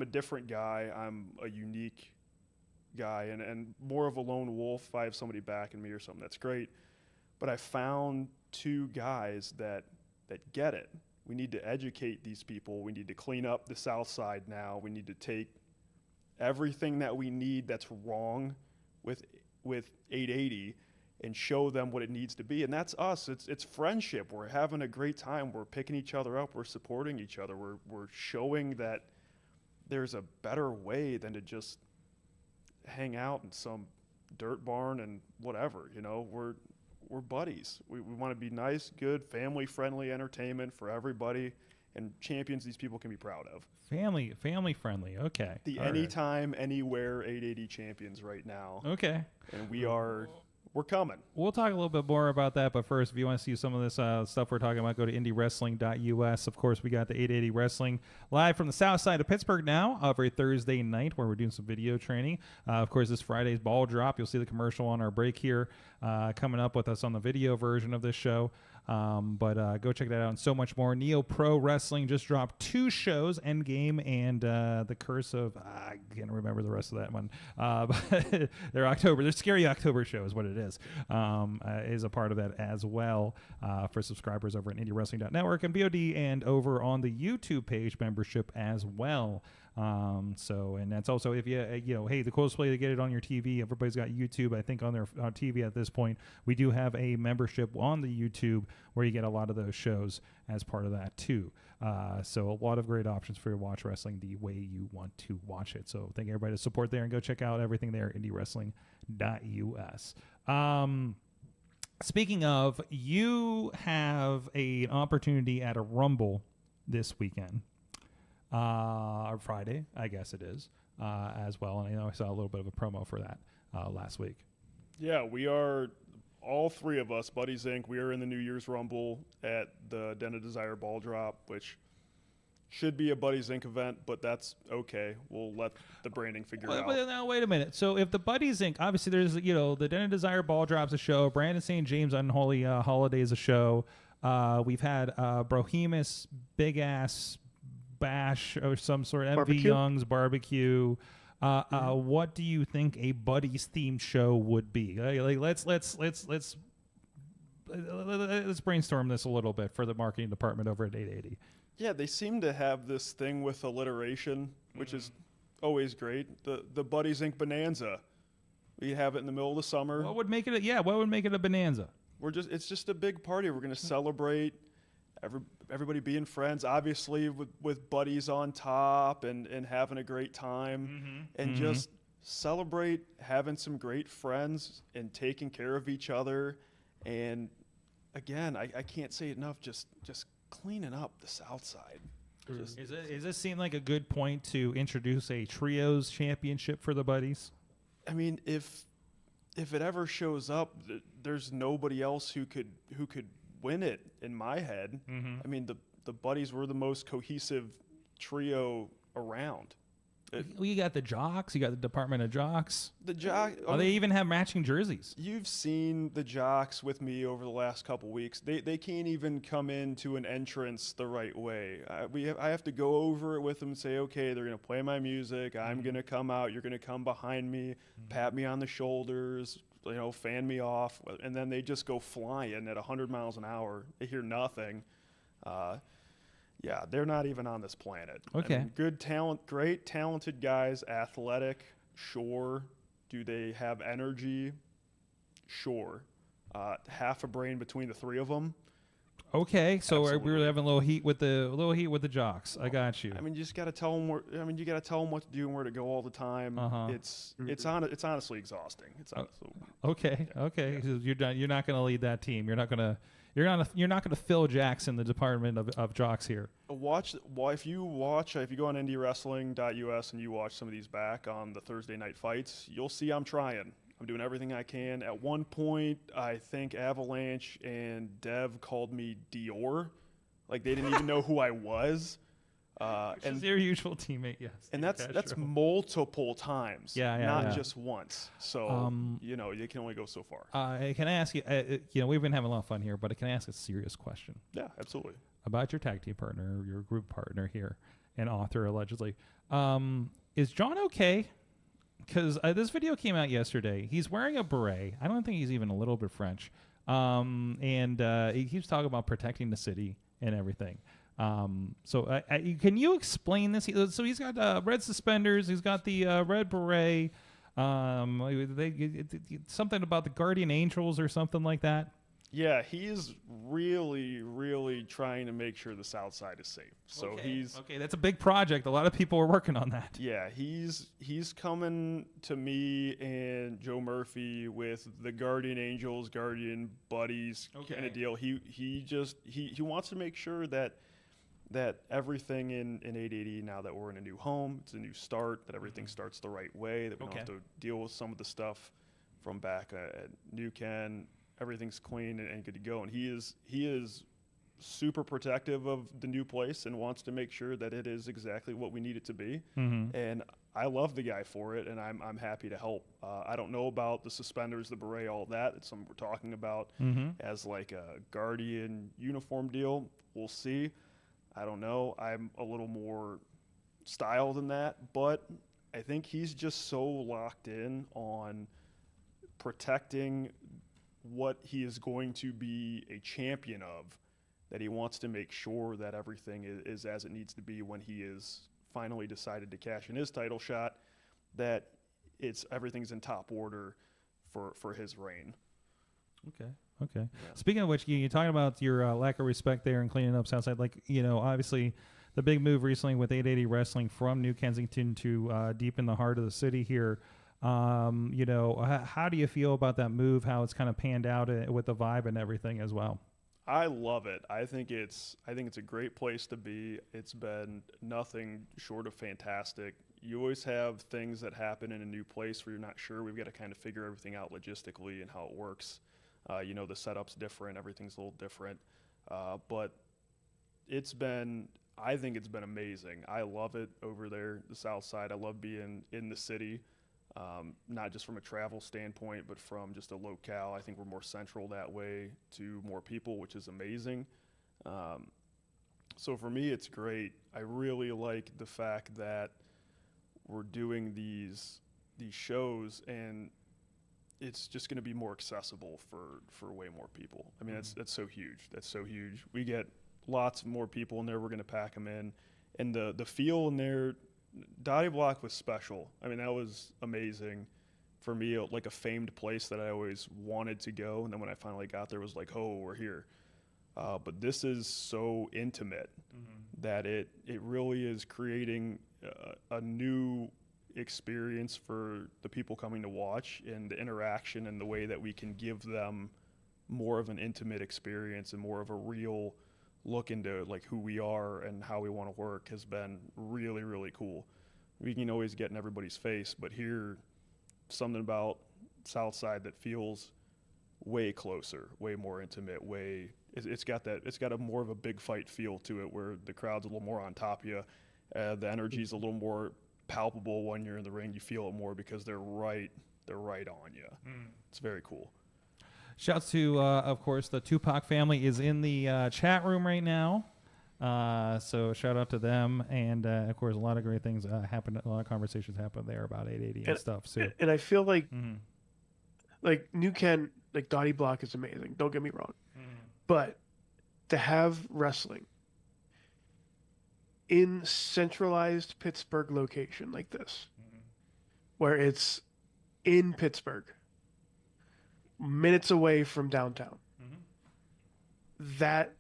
S7: different guy. I'm a unique guy and more of a lone wolf. If I have somebody backing me or something, that's great. But I found two guys that get it. We need to educate these people. We need to clean up the South Side now. We need to take everything that we need that's wrong with 880 and show them what it needs to be. And that's us. It's friendship. We're having a great time. We're picking each other up. We're supporting each other. We're showing that there's a better way than to just hang out in some dirt barn and whatever. We're buddies. We want to be nice, good, family-friendly entertainment for everybody and champions these people can be proud of.
S4: Family friendly. Okay.
S7: The anytime, anywhere 880 champions right now.
S4: Okay.
S7: And we are we're coming.
S4: We'll talk a little bit more about that, but first, if you want to see some of this stuff we're talking about, go to indiewrestling.us. Of course, we got the 880 Wrestling live from the south side of Pittsburgh now every Thursday night where we're doing some video training. Of course, this Friday's Ball Drop. You'll see the commercial on our break here coming up with us on the video version of this show. But go check that out and so much more. Neo Pro Wrestling just dropped 2 shows, Endgame and The Curse of... I can't remember the rest of that one. But they're Scary October show is what it is a part of that as well for subscribers over at IndieWrestling.network and BOD and over on the YouTube page membership as well. And that's also if hey, the coolest way to get it on your TV. Everybody's got YouTube, I think, on their TV at this point. We do have a membership on the YouTube where you get a lot of those shows as part of that too. So a lot of great options for you to watch wrestling the way you want to watch it. So thank everybody to support there and go check out everything there, IndieWrestling.us. Speaking of, you have an opportunity at a Rumble this weekend. Or Friday, I guess it is, as well. And I know I saw a little bit of a promo for that last week.
S7: Yeah, we are, all 3 of us, Buddies Inc., we are in the New Year's Rumble at the Den of Desire Ball Drop, which should be a Buddies Inc. event, but that's okay. We'll let the branding figure it out.
S4: Now, wait a minute. So if the Buddies Inc., obviously there's, the Den of Desire Ball Drop's a show, Brandon St. James Unholy Holiday is a show. We've had Brohemus, Big Ass Bash or some sort of MV Young's barbecue. What do you think a Buddies themed show would be? Let's brainstorm this a little bit for the marketing department over at 880.
S7: Yeah, they seem to have this thing with alliteration, which is always great. The Buddies Inc. Bonanza. We have it in the middle of the summer.
S4: What would make it a bonanza?
S7: It's just a big party. We're going to celebrate everybody being friends, obviously with buddies on top and having a great time and just celebrate having some great friends and taking care of each other. And again, I can't say it enough, just cleaning up the South Side.
S4: Does this seem like a good point to introduce a trios championship for the Buddies?
S7: I mean, if it ever shows up, there's nobody else who could win it in my head. I mean, the Buddies were the most cohesive trio around.
S4: You got the Jocks. You got the Department of Jocks.
S7: The Jocks.
S4: They even have matching jerseys.
S7: You've seen the Jocks with me over the last couple weeks. They can't even come into an entrance the right way. I have to go over it with them and say, okay, they're going to play my music. I'm going to come out. You're going to come behind me, pat me on the shoulders, fan me off. And then they just go flying at 100 miles an hour. They hear nothing. Yeah, they're not even on this planet.
S4: Okay.
S7: I mean, good talent, great talented guys, athletic, sure. Do they have energy? Sure. Half a brain between the 3 of them.
S4: Okay, so
S7: Absolutely.
S4: we were having a little heat with the Jocks. I got you.
S7: I mean, you just got to tell them you got to tell them what to do and where to go all the time. It's honestly exhausting. It's honestly.
S4: Okay. So you're not going to lead that team. You're not going to Phil Jackson the Department of Jocks here.
S7: If you go on IndieWrestling.us and you watch some of these back on the Thursday night fights, you'll see I'm trying. I'm doing everything I can. At one point, I think Avalanche and Dev called me Dior. Like, they didn't even know who I was.
S4: Which is your usual teammate, yes.
S7: And that's multiple times, not just once. So, you can only go so far.
S4: Can I ask you, we've been having a lot of fun here, but can I ask a serious question?
S7: Yeah, absolutely.
S4: About your tag team partner, your group partner here, and author, allegedly. Is John okay? Because this video came out yesterday. He's wearing a beret. I don't think he's even a little bit French. And he keeps talking about protecting the city and everything. So can you explain this? So he's got red suspenders. He's got the red beret. Something about the Guardian Angels or something like that.
S7: Yeah, he's really, really trying to make sure the South Side is safe. So
S4: okay. That's a big project. A lot of people are working on that.
S7: Yeah, he's coming to me and Joe Murphy with the Guardian Angels, Guardian Buddies kind of deal. He wants to make sure that everything in 880, now that we're in a new home, it's a new start, that everything starts the right way, that we don't have to deal with some of the stuff from back at New Ken. Everything's clean and good to go. And he is super protective of the new place and wants to make sure that it is exactly what we need it to be. And I love the guy for it, and I'm happy to help. I don't know about the suspenders, the beret, all that. It's something we're talking about as like a Guardian uniform deal. We'll see. I don't know. I'm a little more style than that, but I think he's just so locked in on protecting what he is going to be a champion of, that he wants to make sure that everything is as it needs to be when he is finally decided to cash in his title shot, that everything's in top order for his reign.
S4: Okay. Yeah. Speaking of which, you're talking about your lack of respect there and cleaning up Southside. Like, obviously the big move recently with 880 Wrestling from New Kensington to deep in the heart of the city here. How do you feel about that move, how it's kind of panned out with the vibe and everything as well?
S7: I love it. I think it's a great place to be. It's been nothing short of fantastic. You always have things that happen in a new place where you're not sure. We've got to kind of figure everything out logistically and how it works. The setup's different. Everything's a little different. But I think it's been amazing. I love it over there, the South Side. I love being in the city. Not just from a travel standpoint, but from just a locale. I think we're more central that way to more people, which is amazing. So for me, it's great. I really like the fact that we're doing these shows, and it's just going to be more accessible for way more people. I mean, that's so huge. That's so huge. We get lots more people in there. We're going to pack them in, and the feel in there. Dottie Block was special. I mean, that was amazing for me, like a famed place that I always wanted to go. And then when I finally got there, it was like, oh, we're here. But this is so intimate that it really is creating a new experience for the people coming to watch, and the interaction and the way that we can give them more of an intimate experience and more of a real look into like who we are and how we want to work has been really, really cool. We can always get in everybody's face, but here, something about Southside that feels way closer, way more intimate, it's got a more of a big fight feel to it, where the crowd's a little more on top of you. The energy's a little more palpable when you're in the ring. You feel it more because they're right on you. It's very cool.
S4: Shouts to, of course, the Tupac family is in the chat room right now. So shout out to them. And, of course, a lot of great things happen. A lot of conversations happen there about 880 and stuff. So.
S6: And I feel like New Ken, like Dottie Block is amazing. Don't get me wrong. But to have wrestling in centralized Pittsburgh location like this, where it's in Pittsburgh, minutes away from downtown, that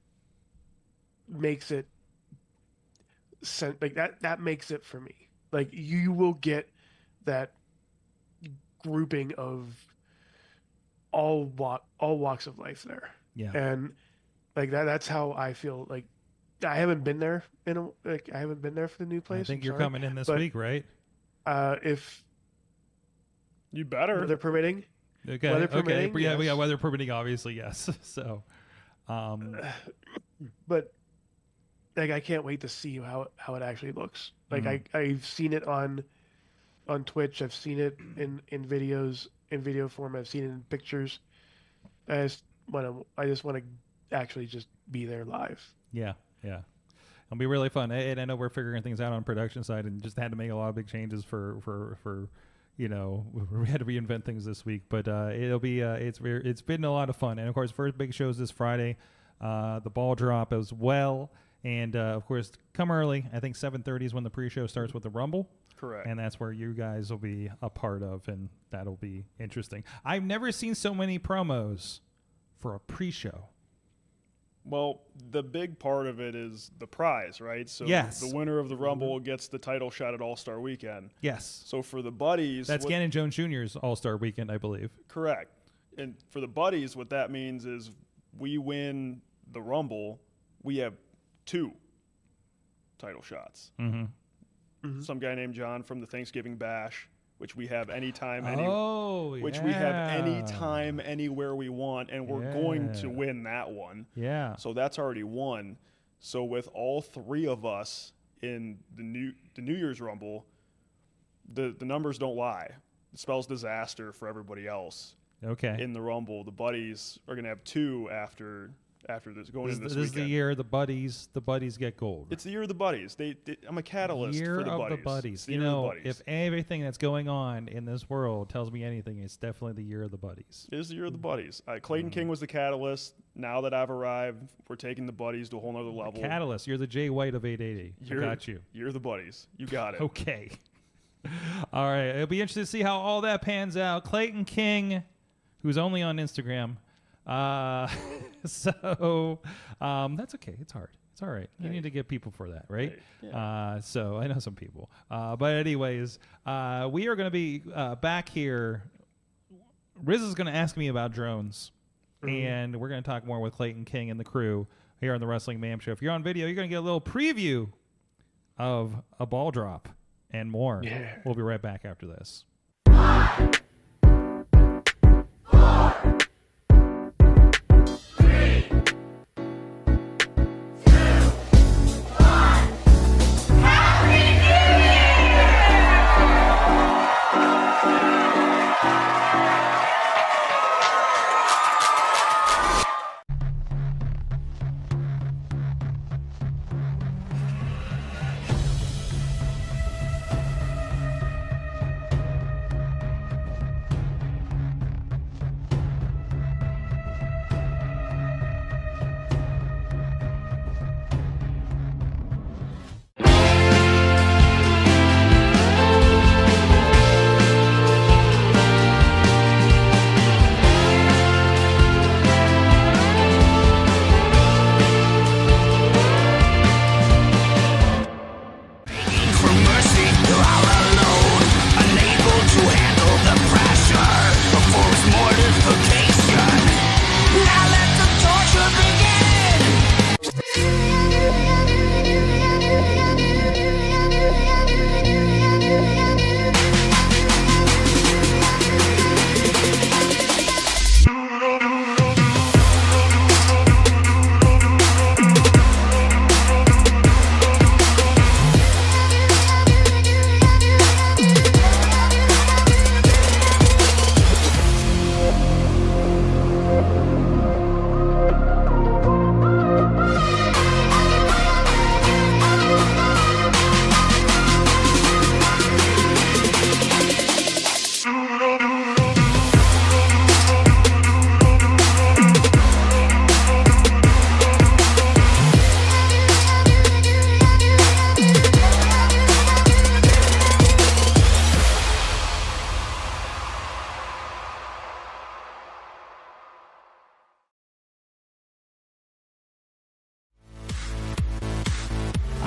S6: makes it that makes it for me. Like, you will get that grouping of all walks of life there.
S4: Yeah.
S6: And like that's how I feel. Like, I haven't been there for the new place.
S4: I think you're coming in this week, right?
S6: If
S7: you better,
S6: weather permitting.
S4: Okay.
S6: Weather permitting.
S4: Yeah,
S6: yes.
S4: we got weather permitting, obviously, yes. So,
S6: but like, I can't wait to see how it actually looks. Like, I've seen it on Twitch. I've seen it in videos, in video form. I've seen it in pictures. I just want to actually just be there live.
S4: Yeah. It'll be really fun. And I know we're figuring things out on production side, and just had to make a lot of big changes for we had to reinvent things this week, but it'll be it's been a lot of fun. And of course, first big shows this Friday, the ball drop as well, and of course, come early. I think 7:30 is when the pre-show starts with the Rumble.
S7: Correct.
S4: And that's where you guys will be a part of, and that'll be interesting. I've never seen so many promos for a pre-show.
S7: Well, the big part of it is the prize, right? So
S4: yes.
S7: The winner of the Rumble gets the title shot at All-Star Weekend.
S4: Yes.
S7: So for the buddies...
S4: That's Gannon Jones Jr.'s All-Star Weekend, I believe.
S7: Correct. And for the buddies, what that means is we win the Rumble, we have 2 title shots. Some guy named John from the Thanksgiving Bash which we have anytime,
S4: which
S7: we have anytime, anywhere we want, and we're going to win that one.
S4: Yeah.
S7: So that's already won. So with all three of us in the New Year's Rumble, the numbers don't lie. It spells disaster for everybody else.
S4: Okay.
S7: In the Rumble, the buddies are going to have 2 after this going into this
S4: is
S7: weekend.
S4: the year the buddies get gold.
S7: It's the year of the buddies. I'm a catalyst
S4: year
S7: for the
S4: of
S7: buddies.
S4: the buddies.
S7: The year of the buddies.
S4: If everything that's going on in this world tells me anything, it's definitely the year of the buddies.
S7: It is the year of the buddies. Clayton King was the catalyst. Now that I've arrived, we're taking the buddies to a whole nother level.
S4: The catalyst. You're the Jay White of 880. I got you.
S7: You're the buddies. You got it.
S4: Okay. All right. It'll be interesting to see how all that pans out. Clayton King, who's only on Instagram. So that's okay. It's hard. It's all right. You need to get people for that, right? Yeah. So I know some people. But anyways, we are going to be back here. Riz is going to ask me about drones, and we're going to talk more with Clayton King and the crew here on the Wrestling Mayhem Show. If you're on video, you're going to get a little preview of a ball drop and more. Yeah. We'll be right back after this.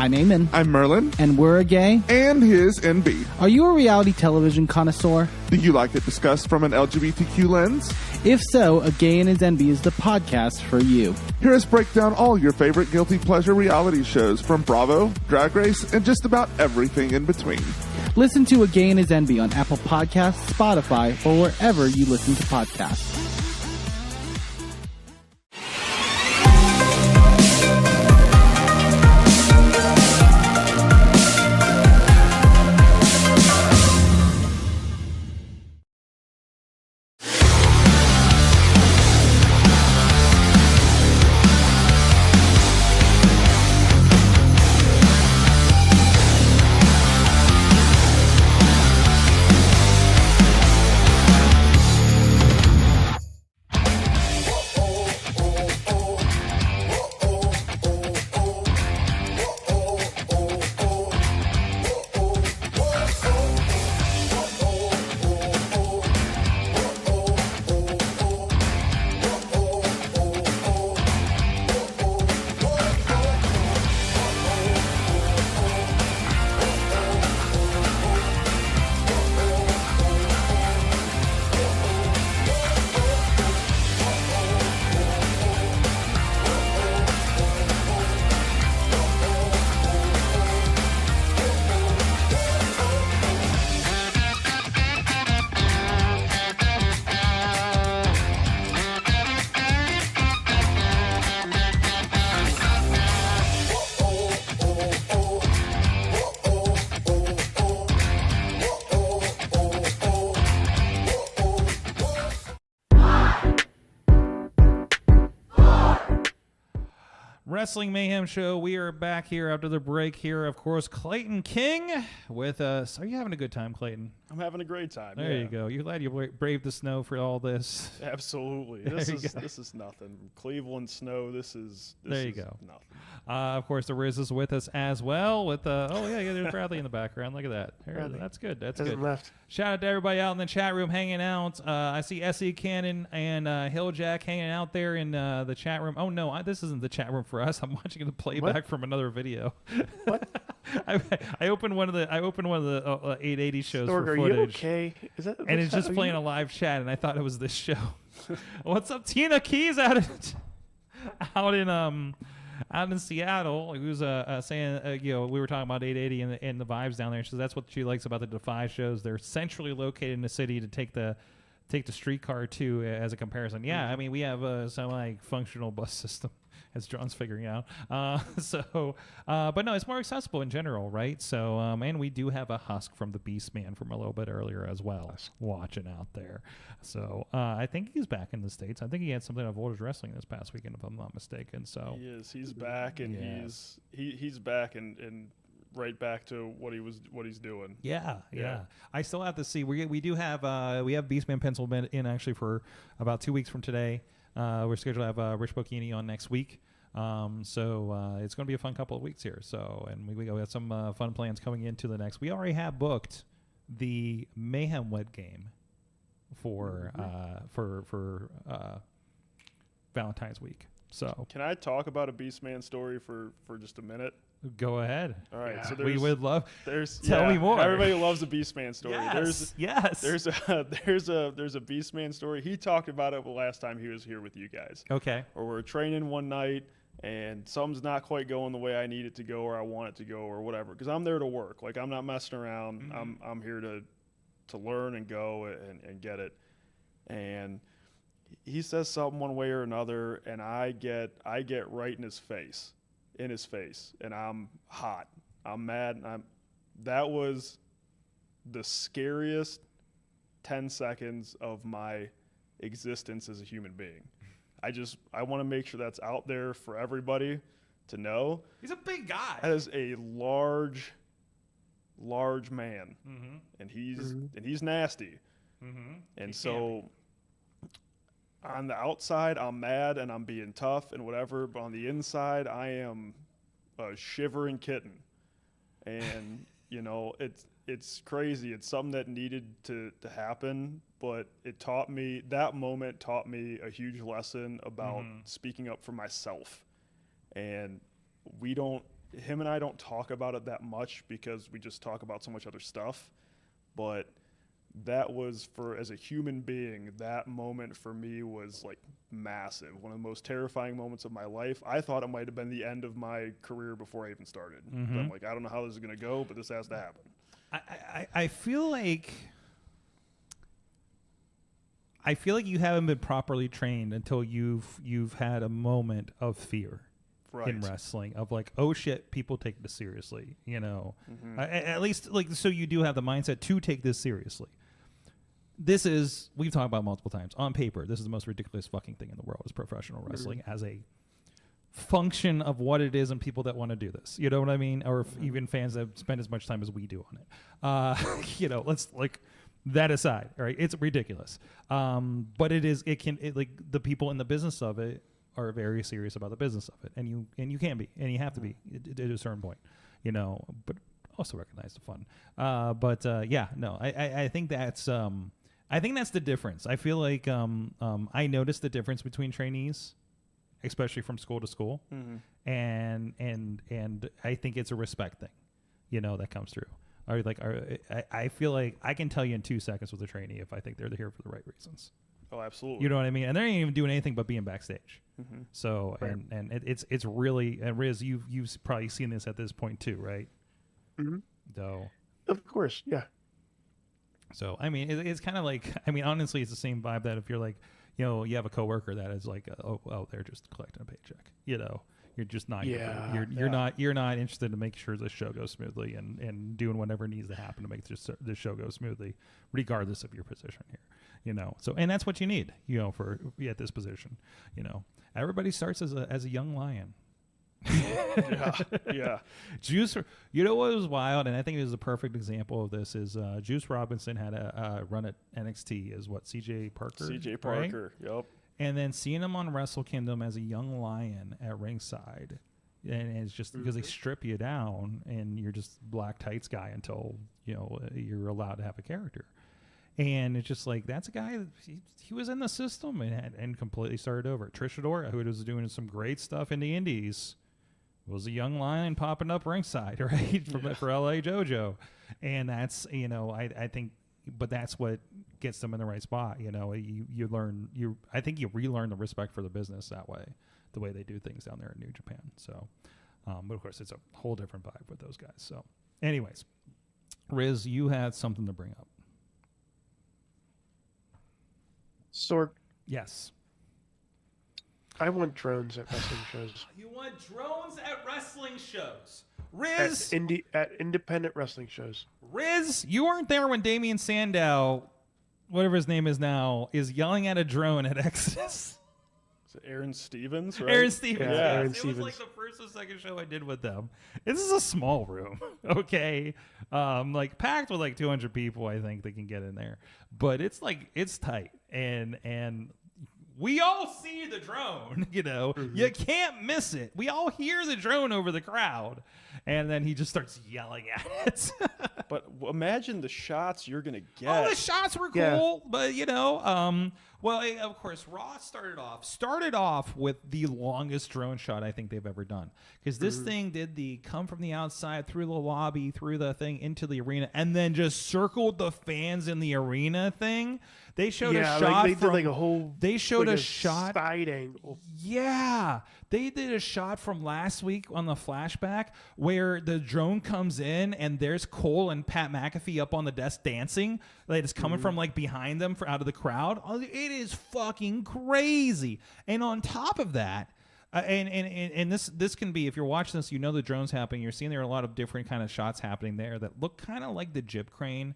S1: I'm Eamon.
S2: I'm Merlin.
S1: And we're a gay.
S2: And his NB.
S1: Are you a reality television connoisseur?
S2: Do you like it discussed from an LGBTQ lens?
S1: If so, A Gay and His NB is the podcast for you.
S2: Hear us break down all your favorite guilty pleasure reality shows from Bravo, Drag Race, and just about everything in between.
S1: Listen to A Gay and His NB on Apple Podcasts, Spotify, or wherever you listen to podcasts.
S4: Wrestling Mayhem Show. We are back here after the break here. Of course, Clayton King with us. Are you having a good time, Clayton?
S7: I'm having a great time.
S4: There you go. You're glad you braved the snow for all this.
S7: Absolutely. This is nothing. Cleveland snow. This is nothing.
S4: Of course, the Riz is with us as well. With there's Bradley in the background. Look at that. That's good. That's good.
S6: Left.
S4: Shout out to everybody out in the chat room hanging out. I see SE Cannon and Hilljack hanging out there in the chat room. Oh no, this isn't the chat room for us. I'm watching the playback from another video.
S6: What?
S4: I opened one of the 880 shows
S6: Stork,
S4: for
S6: are
S4: footage.
S6: you okay?
S4: And it's just playing a live chat, and I thought it was this show. What's up, Tina Keys out in Seattle, who's saying, we were talking about 880 and the vibes down there. She says that's what she likes about the Defy shows. They're centrally located in the city to take the streetcar to as a comparison. Yeah, I mean, we have a semi-functional bus system, as John's figuring out. But no, it's more accessible in general, right? So, and we do have a Husk from the Beast Man from a little bit earlier as well, watching out there. So, I think he's back in the States. I think he had something on Voltage Wrestling this past weekend, if I'm not mistaken. So
S7: he is. He's back, and he's back and right back to what he's doing.
S4: Yeah. I still have to see. We do have we have Beastman penciled in actually for about 2 weeks from today. We're scheduled to have Rich Bocchini on next week. So it's going to be a fun couple of weeks here. So, and we got some fun plans coming into the next. We already have booked the Mayhem Wed game for Valentine's week. So
S7: can I talk about a Beastman story for just a minute?
S4: Go ahead.
S7: All right.
S6: Yeah.
S7: So
S4: we would love.
S7: Tell
S4: me more.
S7: Everybody loves a Beastman story.
S4: Yes.
S7: There's a Beastman story. He talked about it the last time he was here with you guys.
S4: Okay.
S7: Or we're training one night and something's not quite going the way I need it to go or I want it to go or whatever. Because I'm there to work. Like, I'm not messing around.
S4: Mm-hmm.
S7: I'm here to learn and go and get it. And he says something one way or another, and I get right in his face, and I'm hot. I'm mad. That was the scariest 10 seconds of my existence as a human being. I want to make sure that's out there for everybody to know.
S4: He's a big guy.
S7: That is a large man,
S4: Mm-hmm.
S7: and he's nasty.
S4: Mm-hmm.
S7: And so on the outside, I'm mad and I'm being tough and whatever, but on the inside, I am a shivering kitten. And, it's crazy. It's something that needed to happen, but that moment taught me a huge lesson about speaking up for myself. And him and I don't talk about it that much because we just talk about so much other stuff, but that was as a human being, that moment for me was like massive. One of the most terrifying moments of my life. I thought it might have been the end of my career before I even started.
S4: Mm-hmm.
S7: I'm like, I don't know how this is going to go, but this has to happen.
S4: I feel like you haven't been properly trained until you've had a moment of fear. Right. In wrestling of like, oh shit, people take this seriously,
S7: Mm-hmm.
S4: At least so you do have the mindset to take this seriously. We've talked about multiple times on paper, this is the most ridiculous fucking thing in the world is professional wrestling as a function of what it is and people that want to do this, you know what I mean? Or even fans that spend as much time as we do on it. Let's that aside, all right? It's ridiculous. But the people in the business of it are very serious about the business of it, and you can be, and you have to be at a certain point, but also recognize the fun. I think that's the difference. I feel like I noticed the difference between trainees, especially from school to school, and I think it's a respect thing, that comes through. I feel like I can tell you in 2 seconds with a trainee if I think they're here for the right reasons.
S7: Oh, absolutely.
S4: You know what I mean? And they ain't even doing anything but being backstage.
S7: Mm-hmm.
S4: So, right. and it's really, and Riz, you've probably seen this at this point too, right?
S6: Mm-hmm.
S4: So,
S6: of course, yeah.
S4: So, I mean, it's kind of like, honestly, it's the same vibe that if you're like, you have a coworker that is like, they're just collecting a paycheck, you're just not, you're not interested to make sure the show goes smoothly and doing whatever needs to happen to make this show go smoothly, regardless of your position here. So, and that's what you need, for at this position, everybody starts as a young lion,
S7: Yeah.
S4: Juice, you know what was wild, and I think it was the perfect example of this is Juice Robinson had a run at NXT as what, CJ Parker?
S7: CJ Parker, yep.
S4: And then seeing him on Wrestle Kingdom as a young lion at ringside, and it's just because they strip you down and you're just black tights guy until you're allowed to have a character. And it's just like, that's a guy, he was in the system and completely started over. Trish Adora, who was doing some great stuff in the indies, was a young lion popping up ringside, right? For LA JoJo. And that's, I think, but that's what gets them in the right spot. You learn, I think you relearn the respect for the business that way, the way they do things down there in New Japan. So, but of course, it's a whole different vibe with those guys. So, anyways, Riz, you had something to bring up.
S6: Sorg,
S4: Yes.
S6: I want drones at wrestling shows.
S4: You want drones at wrestling shows. Riz,
S6: At independent wrestling shows.
S4: Riz, you weren't there when Damian Sandow, whatever his name is now, is yelling at a drone at Exodus.
S7: Is it Aaron Stevens, right?
S4: Aaron Stevens.
S6: Yeah,
S4: Yes.
S6: Aaron
S4: It
S6: Stevens.
S4: was like the first or second show I did with them. This is a small room, okay? Like packed with like 200 people, I think they can get in there. But it's tight. And we all see the drone, You can't miss it. We all hear the drone over the crowd. And then he just starts yelling at it.
S7: But imagine the shots you're going to get.
S4: Oh, the shots were cool, but of course, Raw started off with the longest drone shot I think they've ever done, because this thing did the come from the outside through the lobby, through the thing into the arena, and then just circled the fans in the arena thing. They showed a shot.
S6: They did like a whole.
S4: They showed
S6: like
S4: a shot.
S6: Side angle.
S4: Yeah, they did a shot from last week on the flashback where the drone comes in and there's Cole and Pat McAfee up on the desk dancing. Like it's coming from like behind them out of the crowd. It is fucking crazy. And on top of that, and this can be, if you're watching this, the drone's happening. You're seeing there are a lot of different kind of shots happening there that look kind of like the jib crane.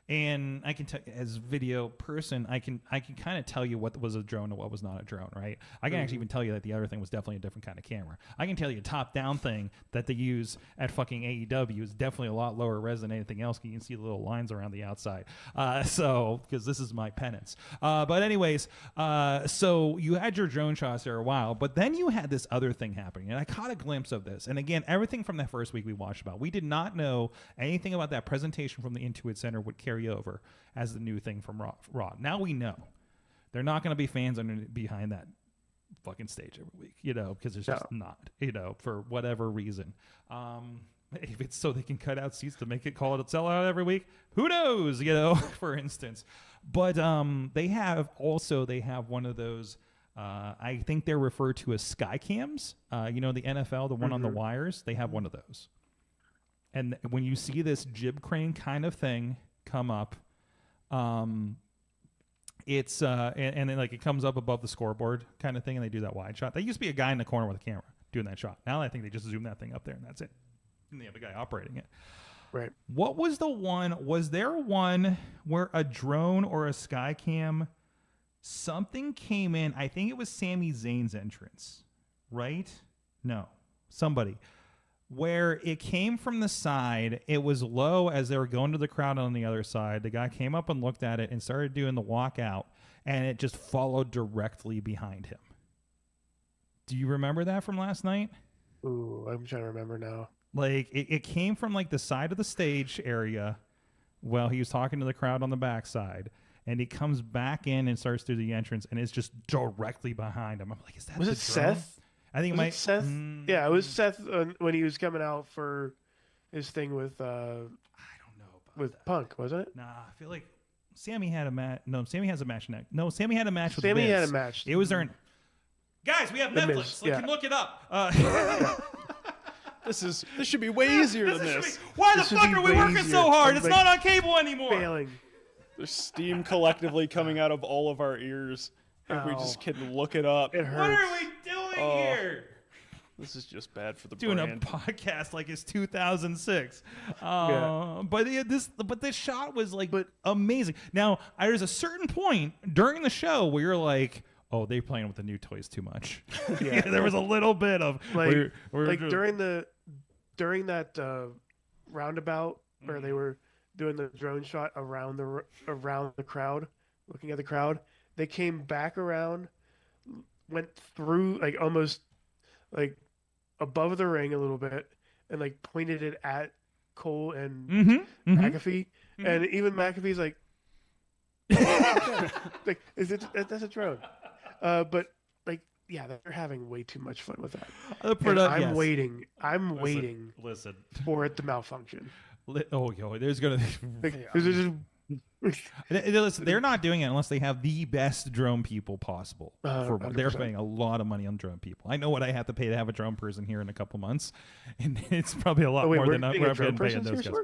S4: And I can tell, as video person, I can kind of tell you what was a drone and what was not a drone, right? I can actually even tell you that the other thing was definitely a different kind of camera. I can tell you a top-down thing that they use at fucking AEW is definitely a lot lower res than anything else. You can see the little lines around the outside. Because this is my penance. But anyways, so you had your drone shots there a while, but then you had this other thing happening, and I caught a glimpse of this. And again, everything from that first week we watched about. We did not know anything about that presentation from the Intuit Center would carry over as the new thing from Raw. Now we know they're not going to be fans behind that fucking stage every week, because it's just not, for whatever reason. If it's so they can cut out seats to make it call it a sellout every week, who knows, for instance. But they have one of those. I think they're referred to as sky cams. The NFL, the one on the wires, they have one of those. And when you see this jib crane kind of thing come up, it's and then like it comes up above the scoreboard kind of thing, and they do that wide shot. There used to be a guy in the corner with a camera doing that shot. Now I think they just zoom that thing up there and that's it. And they have a guy operating it.
S6: Right.
S4: What was the one? Was there one where a drone or a sky cam, something came in? I think it was Sami Zayn's entrance, right? No, somebody. Where it came from the side, it was low as they were going to the crowd on the other side. The guy came up and looked at it and started doing the walkout, and it just followed directly behind him. Do you remember that from last night?
S6: Ooh, I'm trying to remember now.
S4: Like, it came from, like, the side of the stage area while he was talking to the crowd on the backside, and he comes back in and starts through the entrance, and it's just directly behind him. I'm like, is that
S6: Was
S4: the
S6: it
S4: drone?
S6: Seth?
S4: I think
S6: Was it Seth? Yeah, it was Seth when he was coming out for his thing with
S4: I don't know about
S6: with
S4: that.
S6: Punk, wasn't it?
S4: Nah, I feel like Sammy had a match. No, Sammy has a match next. No, Sammy had a match with
S6: Sammy
S4: Miz.
S6: had a match.
S4: It was during. Guys, we have
S6: The
S4: Netflix.
S6: Miz,
S4: You
S6: yeah.
S4: can look it up.
S7: This should be way easier than this.
S4: Why the
S6: This should
S4: fuck
S6: be
S4: are we
S6: way
S4: working
S6: easier.
S4: so hard?
S6: I'm
S4: It's
S6: like
S4: not on cable anymore.
S6: Failing.
S7: There's steam collectively coming out of all of our ears. If we just can look it up.
S6: It
S4: What
S6: hurts.
S4: are we doing here?
S7: This is just bad for the
S4: Doing
S7: brand.
S4: a podcast like it's 2006.
S6: Yeah.
S4: But this shot was like amazing. Now, there's a certain point during the show where you're like, oh, they're playing with the new toys too much.
S6: Yeah.
S4: There was a little bit of
S6: like during that roundabout where they were doing the drone shot around the crowd, looking at the crowd. They came back around, went through like almost like above the ring a little bit, and like pointed it at Cole and McAfee, and even McAfee's like, like that's a drone, but like yeah, they're having way too much fun with that. I'm waiting
S4: Listen
S6: for it to malfunction.
S4: There's gonna
S6: Like,
S4: listen, they're not doing it unless they have the best drone people possible. They're
S6: 100%.
S4: spending a lot of money on drone people. I know what I have to pay to have a drone person here in a couple months, and it's probably a lot more than I'm getting paid in those guys.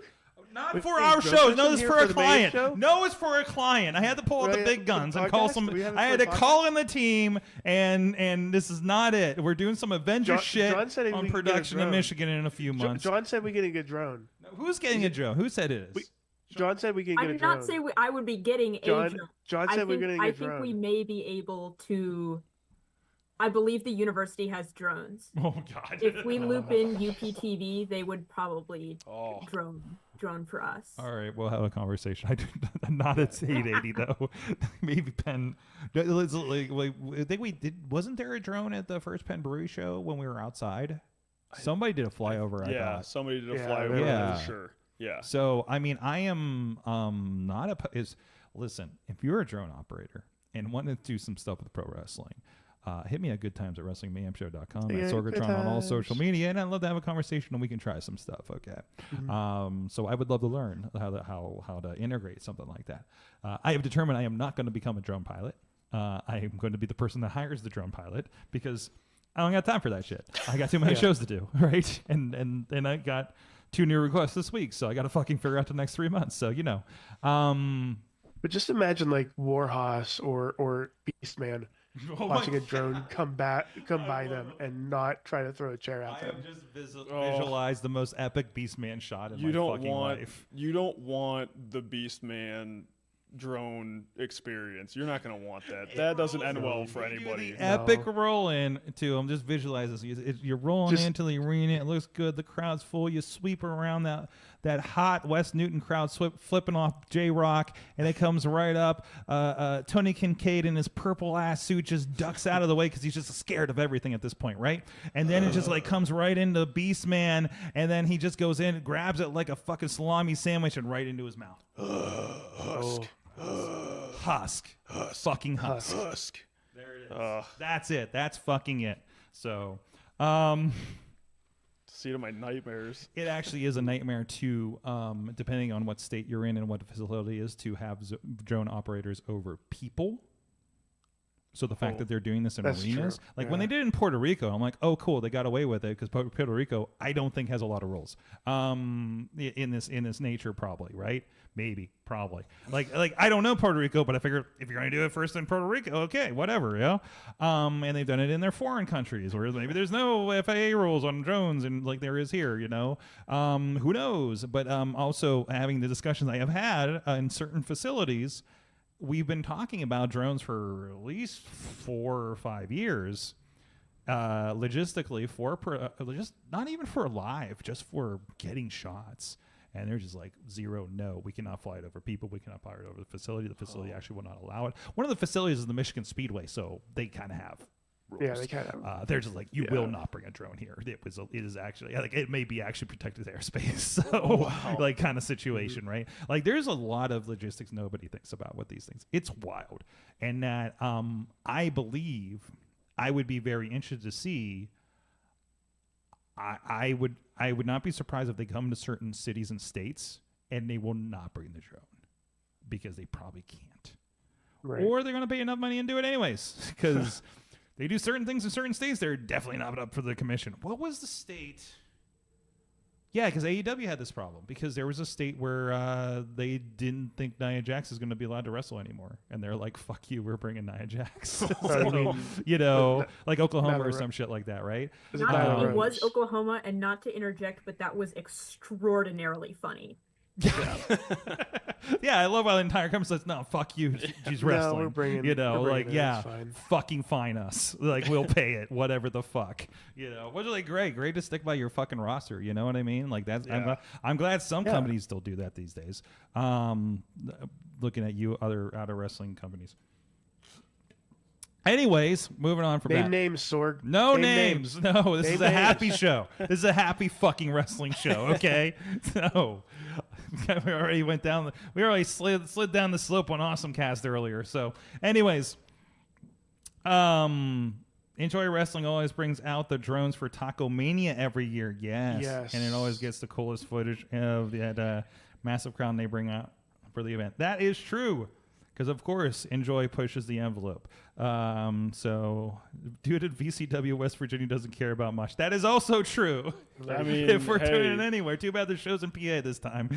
S4: Not for our shows. No, it's for a client. No, it's for a client. I had to pull out the big guns and call some. I had to call in the team, and this is not it. We're doing some Avengers shit on production in Michigan in a few months.
S6: John said we're getting a drone.
S4: Who's getting a drone? Who said it is?
S6: John said we can get a drone.
S8: I did not say I would be getting a drone.
S6: John said we're getting a drone.
S8: I think we may be able to. I believe the university has drones.
S4: Oh God!
S8: If we loop in UPTV, they would probably drone for us.
S4: All right, we'll have a conversation. Not at 880 though. Maybe Penn. I think we did. Wasn't there a drone at the first Penn Brewery show when we were outside? Somebody did a flyover. I thought.
S7: Somebody did a flyover.
S4: Yeah,
S7: for sure. Yeah.
S4: So I mean, I am not a. Listen, if you're a drone operator and want to do some stuff with pro wrestling. Hit me at goodtimes at wrestlingmayhemshow.com at Sorgatron on all social media, and I'd love to have a conversation and we can try some stuff. Okay, so I would love to learn how to integrate something like that. I have determined I am not going to become a drone pilot. I am going to be the person that hires the drone pilot because I don't got time for that shit. I got too many shows to do, right? And I got 2 new requests this week, so I got to fucking figure out the next 3 months. So
S6: but just imagine like Warhorse or Beastman. Watching a drone come by them and not try to throw a chair at them.
S4: I just visualize the most epic Beastman shot in my fucking life.
S7: You don't want the Beastman drone experience. You're not going to want that. That doesn't end well for anybody.
S4: Epic roll in to them. Just visualize this. You're rolling into the arena. It looks good. The crowd's full. You sweep around that hot West Newton crowd, flipping off J-Rock, and it comes right up. Tony Kincaid in his purple ass suit just ducks out of the way because he's just scared of everything at this point, right? And then it just like comes right into Beastman, and then he just goes in, grabs it like a fucking salami sandwich, and right into his mouth. Husk. Fucking husk. There it is. That's it. That's fucking it. So,
S7: seat of my nightmares.
S4: It actually is a nightmare too, depending on what state you're in and what the facility is, to have drone operators over people. So the fact that they're doing this in arenas, like when they did it in Puerto Rico, I'm like, oh, cool, they got away with it because Puerto Rico, I don't think has a lot of rules in this nature, probably, right? Maybe, probably. Like I don't know Puerto Rico, but I figured if you're going to do it first in Puerto Rico, okay, whatever, and they've done it in their foreign countries where maybe there's no FAA rules on drones and like there is here, who knows? But also having the discussions I have had in certain facilities. We've been talking about drones for at least 4 or 5 years, logistically just not even for live, just for getting shots. And they're just like, zero, no, we cannot fly it over people. We cannot fly it over the facility. The facility actually will not allow it. One of the facilities is the Michigan Speedway, so they kind of have rules.
S6: Yeah, they kind of.
S4: They're just like, you will not bring a drone here. It is actually like it may be actually protected airspace. So like kind of situation, right? Like there's a lot of logistics nobody thinks about with these things. It's wild, and that I believe I would be very interested to see. I would not be surprised if they come to certain cities and states and they will not bring the drone because they probably can't, or they're going to pay enough money and do it anyways because. They do certain things in certain states. They're definitely not up for the commission. What was the state? Yeah, because AEW had this problem because there was a state where they didn't think Nia Jax is going to be allowed to wrestle anymore, and they're like, "Fuck you, we're bringing Nia Jax." So, like Oklahoma or some shit like that, right?
S8: It was Oklahoma, and not to interject, but that was extraordinarily funny.
S4: Yeah, I love how the entire company says, "No, fuck you, she's wrestling."
S6: No, we're bringing.
S4: You know,
S6: we're
S4: like,
S6: bringing it,
S4: yeah,
S6: it's fine.
S4: fucking fine us. Like, we'll pay it, whatever the fuck. You know, which is like great to stick by your fucking roster. You know what I mean? Like that's.
S7: Yeah.
S4: I'm glad some companies still do that these days. Looking at you, other wrestling companies. Anyways, moving on from that.
S6: Name names, Sorg.
S4: No
S6: Name
S4: names. No, this
S6: Name
S4: is a happy show. This is a happy fucking wrestling show, okay? So, we already went down. We already slid down the slope on Awesome Cast earlier. So, anyways, Enjoy Wrestling always brings out the drones for Taco Mania every year. Yes. And it always gets the coolest footage of that massive crowd they bring out for the event. That is true. Because, of course, Enjoy pushes the envelope. So, dude at VCW West Virginia doesn't care about much. That is also true.
S7: I mean,
S4: if we're tuning in anywhere. Too bad the show's in PA this time.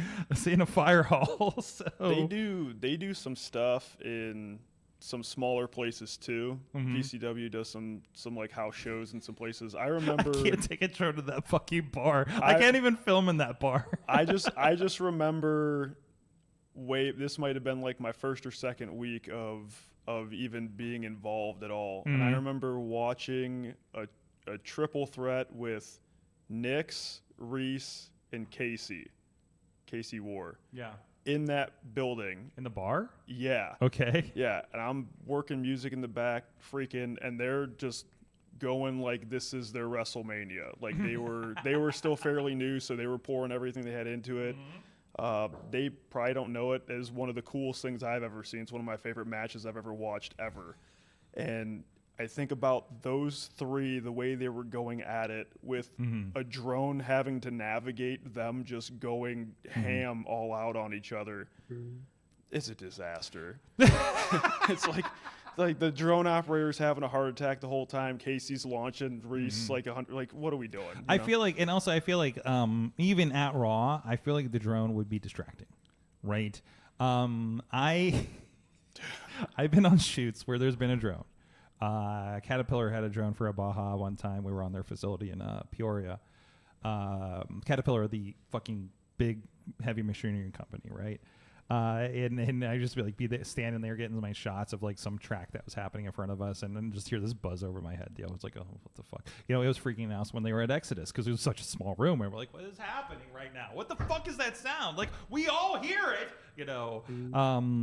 S4: In a fire hall. So.
S7: They do some stuff in some smaller places, too. VCW does some like house shows in some places. I remember...
S4: I can't take a drone to that fucking bar. I can't even film in that bar.
S7: I just remember... this might have been like my first or second week of even being involved at all. And I remember watching a triple threat with Nix, Reese, and Casey War.
S4: Yeah.
S7: In that building.
S4: In the bar?
S7: Yeah.
S4: Okay.
S7: Yeah. And I'm working music in the back, freaking, and they're just going like this is their WrestleMania. Like they were still fairly new, so they were pouring everything they had into it. They probably don't know it as one of the coolest things I've ever seen. It's one of my favorite matches I've ever watched ever. And I think about those three, the way they were going at it with a drone having to navigate them just going ham all out on each other. It's a disaster. It's like the drone operator's having a heart attack the whole time. Casey's launching Reese like 100. Like, what are we doing?
S4: I feel like even at Raw, I feel like the drone would be distracting, right? I've been on shoots where there's been a drone. Caterpillar had a drone for a Baja one time. We were on their facility in Peoria. Caterpillar, the fucking big heavy machinery company, right? And I just standing there getting my shots of like some track that was happening in front of us, and then just hear this buzz over my head. I was like, oh, what the fuck? It was freaking out when they were at Exodus because it was such a small room. And we're like, what is happening right now? What the fuck is that sound? Like, we all hear it,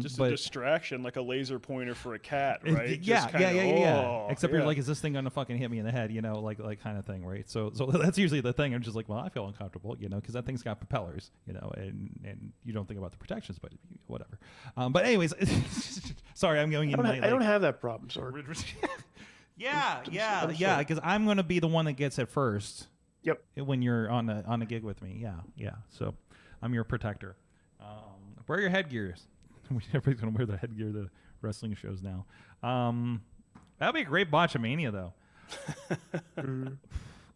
S7: Just a distraction, like a laser pointer for a cat, right?
S4: Yeah. Except you're like, is this thing gonna fucking hit me in the head? Like kind of thing, right? So that's usually the thing. I'm just like, well, I feel uncomfortable, because that thing's got propellers, and you don't think about the protections, but whatever. But anyways, sorry, I'm going in.
S6: I don't have that problem, sorry.
S4: yeah, because I'm gonna be the one that gets it first.
S6: Yep.
S4: When you're on a gig with me, yeah. So I'm your protector. Wear your headgears. Everybody's gonna wear the headgear to wrestling shows now. That'd be a great botchamania, though.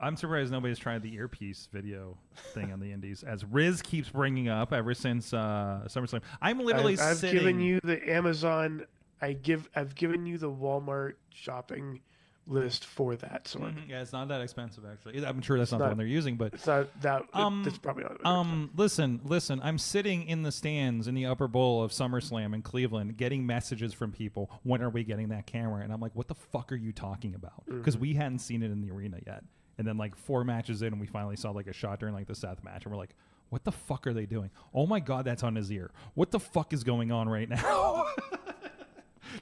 S4: I'm surprised nobody's tried the earpiece video thing on the indies, as Riz keeps bringing up ever since SummerSlam. I'm literally
S6: I've
S4: sitting...
S6: given you the Amazon. I've given you the Walmart shopping list for that sort.
S4: Yeah, it's not that expensive, actually. I'm sure that's not the one they're using, but
S6: it's not that. It's probably not.
S4: Listen. I'm sitting in the stands in the upper bowl of SummerSlam in Cleveland, getting messages from people. When are we getting that camera? And I'm like, what the fuck are you talking about? Because we hadn't seen it in the arena yet. And then like 4 matches in, and we finally saw like a shot during like the Seth match, and we're like, what the fuck are they doing? Oh my god, that's on his ear. What the fuck is going on right now?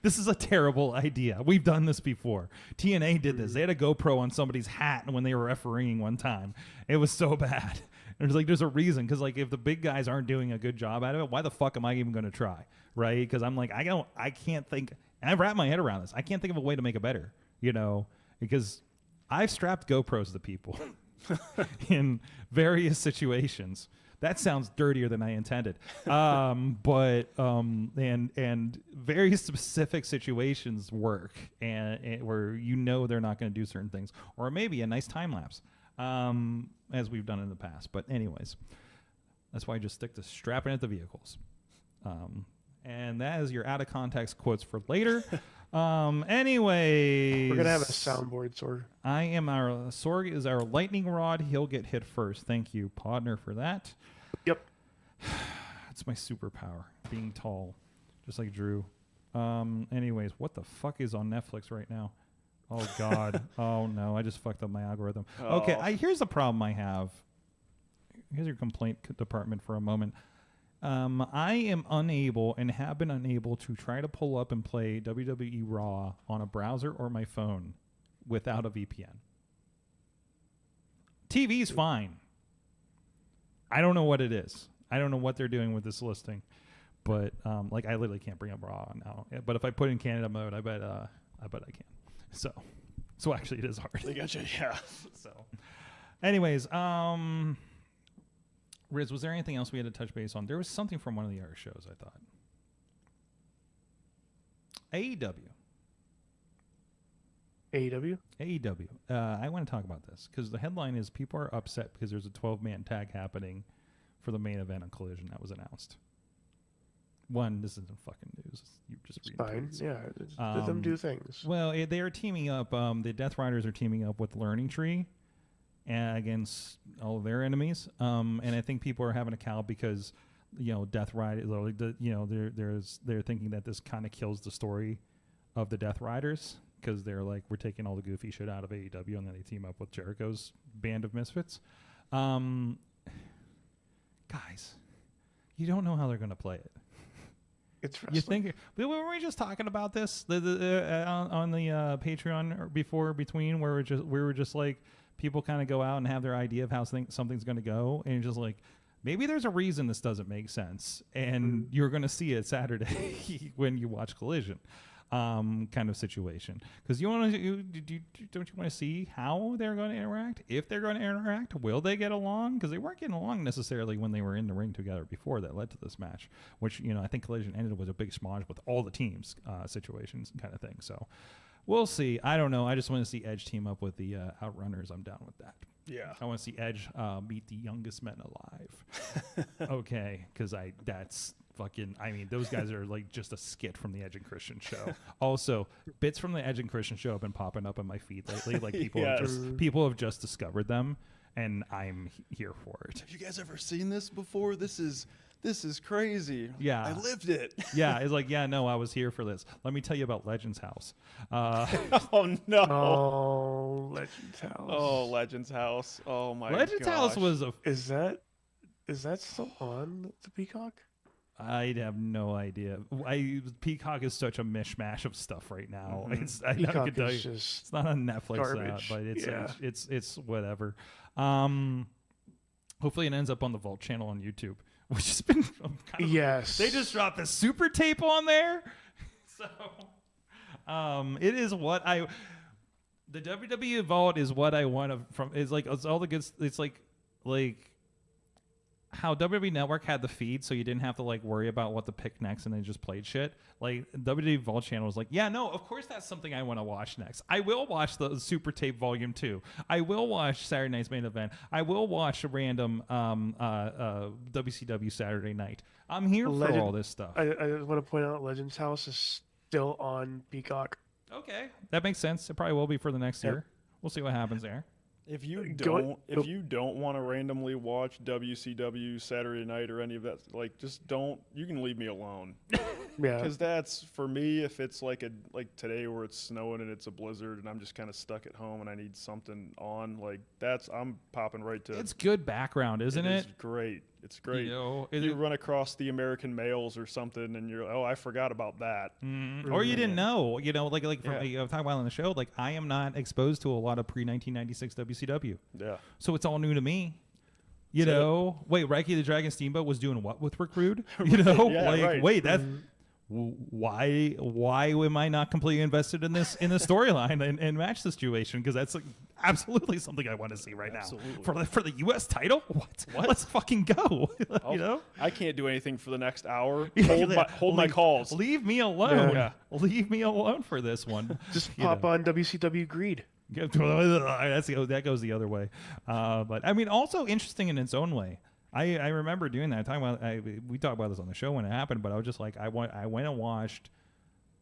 S4: This is a terrible idea. We've done this before. TNA did this. They had a GoPro on somebody's hat when they were refereeing one time. It was so bad. There's a reason, because like if the big guys aren't doing a good job out of it, why the fuck am I even going to try, right? Because I'm like, I can't think. And I've wrapped my head around this. I can't think of a way to make it better, because I've strapped GoPros to people in various situations. That sounds dirtier than I intended. But very specific situations work, and where they're not going to do certain things, or maybe a nice time lapse, as we've done in the past. But anyways, that's why I just stick to strapping at the vehicles. And that is your out of context quotes for later. Anyways,
S6: we're gonna have a soundboard, Sorg.
S4: Sorg is our lightning rod. He'll get hit first. Thank you, Podner, for that.
S6: Yep.
S4: It's my superpower, being tall, just like Drew. Anyways, what the fuck is on Netflix right now? Oh, God. Oh, no. I just fucked up my algorithm. Okay, here's the problem I have. Here's your complaint department for a moment. I am unable and have been unable to try to pull up and play WWE Raw on a browser or my phone without a VPN. TV's fine. I don't know what it is. I don't know what they're doing with this listing. But like I literally can't bring up Raw now. But if I put in Canada mode, I bet I can. So actually it is hard.
S7: They got you, yeah.
S4: So anyways, Riz, was there anything else we had to touch base on? There was something from one of the other shows, I thought. AEW. I want to talk about this because the headline is people are upset because there's a 12-man tag happening for the main event on Collision that was announced. One, this isn't fucking news. You just read
S6: Fine.
S4: tweets.
S6: Yeah. Let them do things.
S4: Well, they are teaming up. The Death Riders are teaming up with Learning Tree against all of their enemies. And I think people are having a cow because, Death Riders, they're thinking that this kind of kills the story of the Death Riders because they're like, we're taking all the goofy shit out of AEW and then they team up with Jericho's band of misfits. Guys, you don't know how they're going to play it.
S6: It's wrestling.
S4: You think? Were we just talking about this on the Patreon or between where we were just like people kind of go out and have their idea of how something's going to go, and you're just like, maybe there's a reason this doesn't make sense, and you're going to see it Saturday when you watch Collision. Kind of situation, because don't you want to see how they're going to interact? If they're going to interact, will they get along? Because they weren't getting along necessarily when they were in the ring together before that led to this match, which I think Collision ended with a big smodge with all the teams situations kind of thing. So we'll see. I don't know. I just want to see Edge team up with the Outrunners. I'm down with that.
S7: Yeah,
S4: I want to see Edge meet the youngest men alive. Okay, because that's fucking. I mean, those guys are like just a skit from the Edge and Christian show. Also, bits from the Edge and Christian show have been popping up on my feed lately. Like people have just discovered them, and I'm here for it.
S7: Have you guys ever seen this before? This is crazy.
S4: Yeah,
S7: I lived it.
S4: Yeah, it's like, yeah, no, I was here for this. Let me tell you about Legends House.
S7: Oh no!
S6: Oh, Legends House.
S7: Oh, Legends House. Oh my!
S4: Legends House was a.
S6: Is that still on the Peacock?
S4: I have no idea. Peacock is such a mishmash of stuff right now.
S6: Mm-hmm.
S4: It's not on Netflix, but it's whatever. Hopefully, it ends up on the Vault channel on YouTube, which has been
S6: yes.
S4: They just dropped the super tape on there, so it is what the WWE Vault is what I want from. It's like it's all the good. It's like how WWE Network had the feed, so you didn't have to like worry about what to pick next, and they just played shit. Like WWE Vault channel was like, yeah, no, of course that's something I want to watch next. I will watch the Super Tape Volume 2. I will watch Saturday Night's Main Event. I will watch a random WCW Saturday Night. I'm here for all this stuff.
S6: I want to point out Legends House is still on Peacock.
S4: Okay, that makes sense. It probably will be for the next year. We'll see what happens there.
S7: If you don't want to randomly watch WCW Saturday Night or any of that, like just don't. You can leave me alone.
S6: Yeah.
S7: Because that's for me. If it's like today where it's snowing and it's a blizzard and I'm just kind of stuck at home and I need something on, like I'm popping right to.
S4: It's good background, isn't it?
S7: It's great. It's great. You run across the American males or something, and you're I forgot about that.
S4: Mm-hmm. Or you didn't know. Like talking about on the show. Like I am not exposed to a lot of pre-1996 WCW.
S7: Yeah.
S4: So it's all new to me. Wait, Reiki the Dragon Steamboat was doing what with Rick Rude? Wait, that's. Why am I not completely invested in this storyline and match the situation? Because that's absolutely something I want to see right now for the U.S. title. What? Let's fucking go.
S7: I can't do anything for the next hour. Hold my calls.
S4: Leave me alone. Yeah. Leave me alone for this one.
S6: Just pop on WCW Greed.
S4: That goes the other way. But I mean, also interesting in its own way. I remember doing that. We talked about this on the show when it happened, but I was just like, I went and watched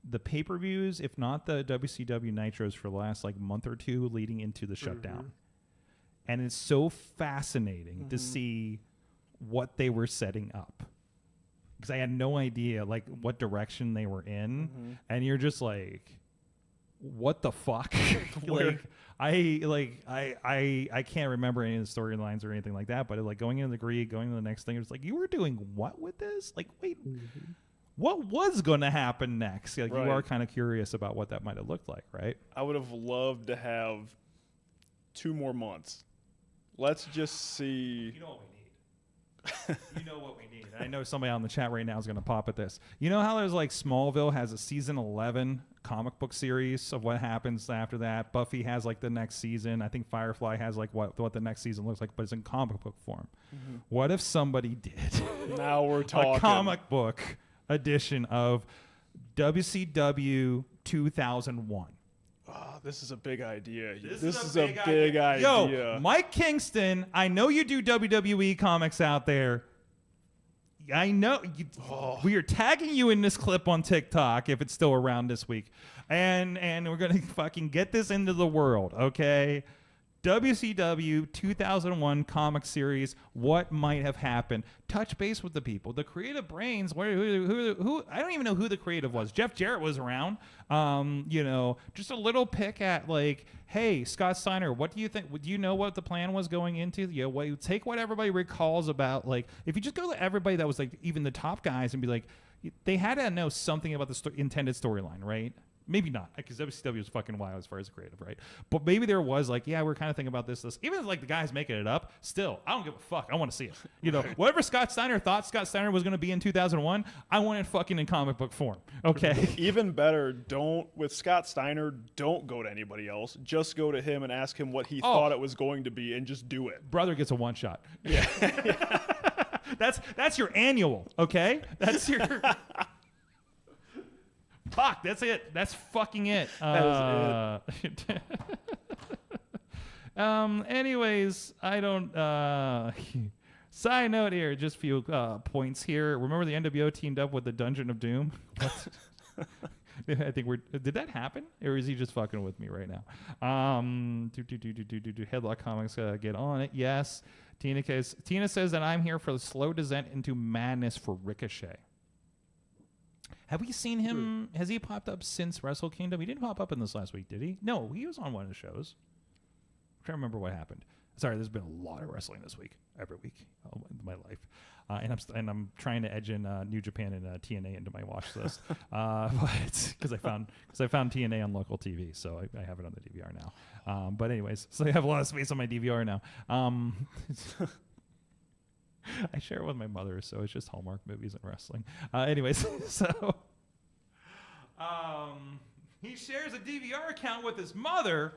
S4: the pay-per-views, if not the WCW Nitros, for the last month or two leading into the shutdown. And it's so fascinating to see what they were setting up. because I had no idea like what direction they were in, and you're just like, what the fuck? like I can't remember any of the storylines or anything like that, but like going into the Greek, going to the next thing, it's like, you were doing what with this? Like, wait, what was going to happen next? Like, you are kind of curious about what that might have looked like, right?
S7: I would have loved to have 2 more months. Let's just see.
S4: You know what we need. You know what we need. I know somebody on the chat right now is going to pop at this. You know how there's like Smallville has a season 11 comic book series of what happens after that. Buffy has like the next season. I think Firefly has like what the next season looks like, but it's in comic book form. What if somebody did
S7: Now we're talking.
S4: a comic book edition of WCW 2001?
S7: Oh, this is a big idea.
S4: This
S7: is a big idea.
S4: Yo, Mike Kingston, I know you do WWE comics out there. I know we are tagging you in this clip on TikTok if it's still around this week, and we're gonna fucking get this into the world, okay? WCW 2001 comic series. What might have happened? Touch base with the people, the creative brains. Who I don't even know who the creative was. Jeff Jarrett was around. You know, just a little pick at like, hey, Scott Steiner, what do you think? Do you know what the plan was going into? You know, take what everybody recalls about, like, if you just go to everybody that was like even the top guys and be like, they had to know something about the intended storyline, right? Maybe not, because WCW was fucking wild as far as creative, right? But maybe there was like, yeah, we're kind of thinking about this. Even if like the guys making it up, still, I don't give a fuck. I want to see it. You know, whatever Scott Steiner thought Scott Steiner was going to be in 2001, I want it fucking in comic book form. Okay.
S7: Even better, with Scott Steiner, don't go to anybody else. Just go to him and ask him what he thought it was going to be, and just do it.
S4: Brother gets a one shot. Yeah. That's your annual. Okay. That's your. Fuck, that's it. That's fucking it.
S7: That is it.
S4: Anyways, I don't. Side note here, just a few points here. Remember the NWO teamed up with the Dungeon of Doom? I think did that happen? Or is he just fucking with me right now? Headlock Comics, get on it. Yes. Tina says that I'm here for the slow descent into madness for Ricochet. Have we seen him? Has he popped up since Wrestle Kingdom? He didn't pop up in this last week, did he? No, he was on one of the shows. I'm trying to remember what happened. Sorry, there's been a lot of wrestling this week, every week in my life, and I'm trying to edge in New Japan and TNA into my watch list, because I found TNA on local TV, so I have it on the DVR now. But anyways, so I have a lot of space on my DVR now. I share it with my mother, so it's just Hallmark movies and wrestling. Anyways, so he shares a DVR account with his mother.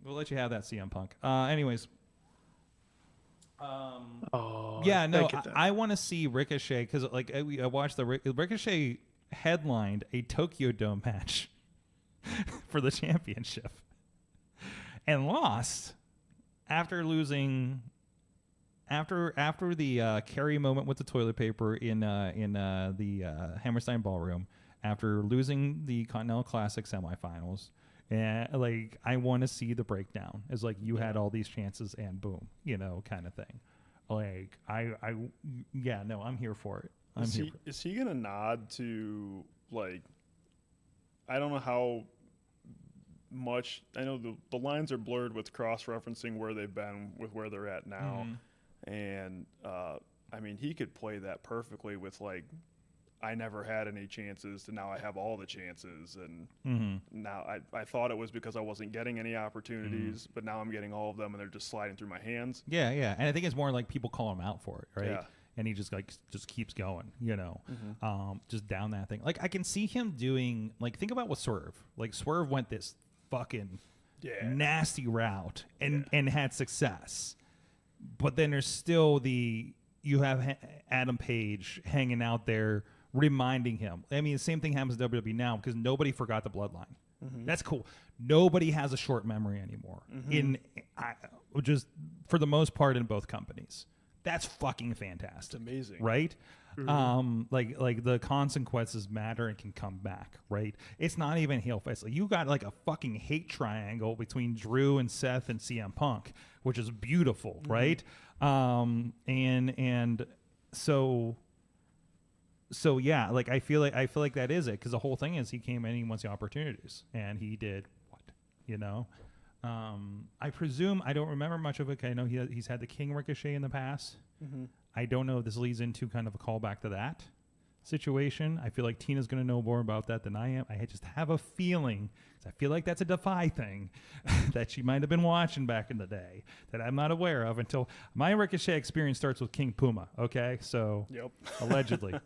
S4: We'll let you have that, CM Punk. Anyways. Yeah, no, I want to see Ricochet, because like I watched the Ricochet headlined a Tokyo Dome match for the championship and lost after losing. After the Carrie moment with the toilet paper in the Hammerstein Ballroom, after losing the Continental Classic semifinals, and like I want to see the breakdown. It's like you had all these chances and boom, you know, kind of thing. Like I'm here for it.
S7: Is he gonna nod to, like, I don't know how much, I know the lines are blurred with cross-referencing where they've been with where they're at now. Mm-hmm. And, I mean, he could play that perfectly with, like, I never had any chances to now I have all the chances. And now I thought it was because I wasn't getting any opportunities, but now I'm getting all of them and they're just sliding through my hands.
S4: Yeah, yeah. And I think it's more like people call him out for it, right? Yeah. And he just keeps going, you know, just down that thing. Like, I can see him doing, like, think about what Swerve. Like, Swerve went this fucking nasty route and had success. But then there's still you have Adam Page hanging out there reminding him. I mean, the same thing happens to WWE now because nobody forgot the bloodline. That's cool. Nobody has a short memory anymore. Just for the most part in both companies. That's fucking fantastic. It's
S7: amazing.
S4: Right? Like the consequences matter and can come back, right? It's not even heel face. Like, you got like a fucking hate triangle between Drew and Seth and CM Punk, which is beautiful, right? And so yeah, like I feel like that is it, because the whole thing is he came in, he wants the opportunities, and he did what, you know. I presume, I don't remember much of it. I know he's had the King Ricochet in the past.
S7: Mm-hmm.
S4: I don't know if this leads into kind of a callback to that situation. I feel like Tina's going to know more about that than I am. I just have a feeling, because I feel like that's a Defy thing that she might have been watching back in the day that I'm not aware of until my Ricochet experience starts with King Puma. Okay, so
S7: Yep.
S4: allegedly.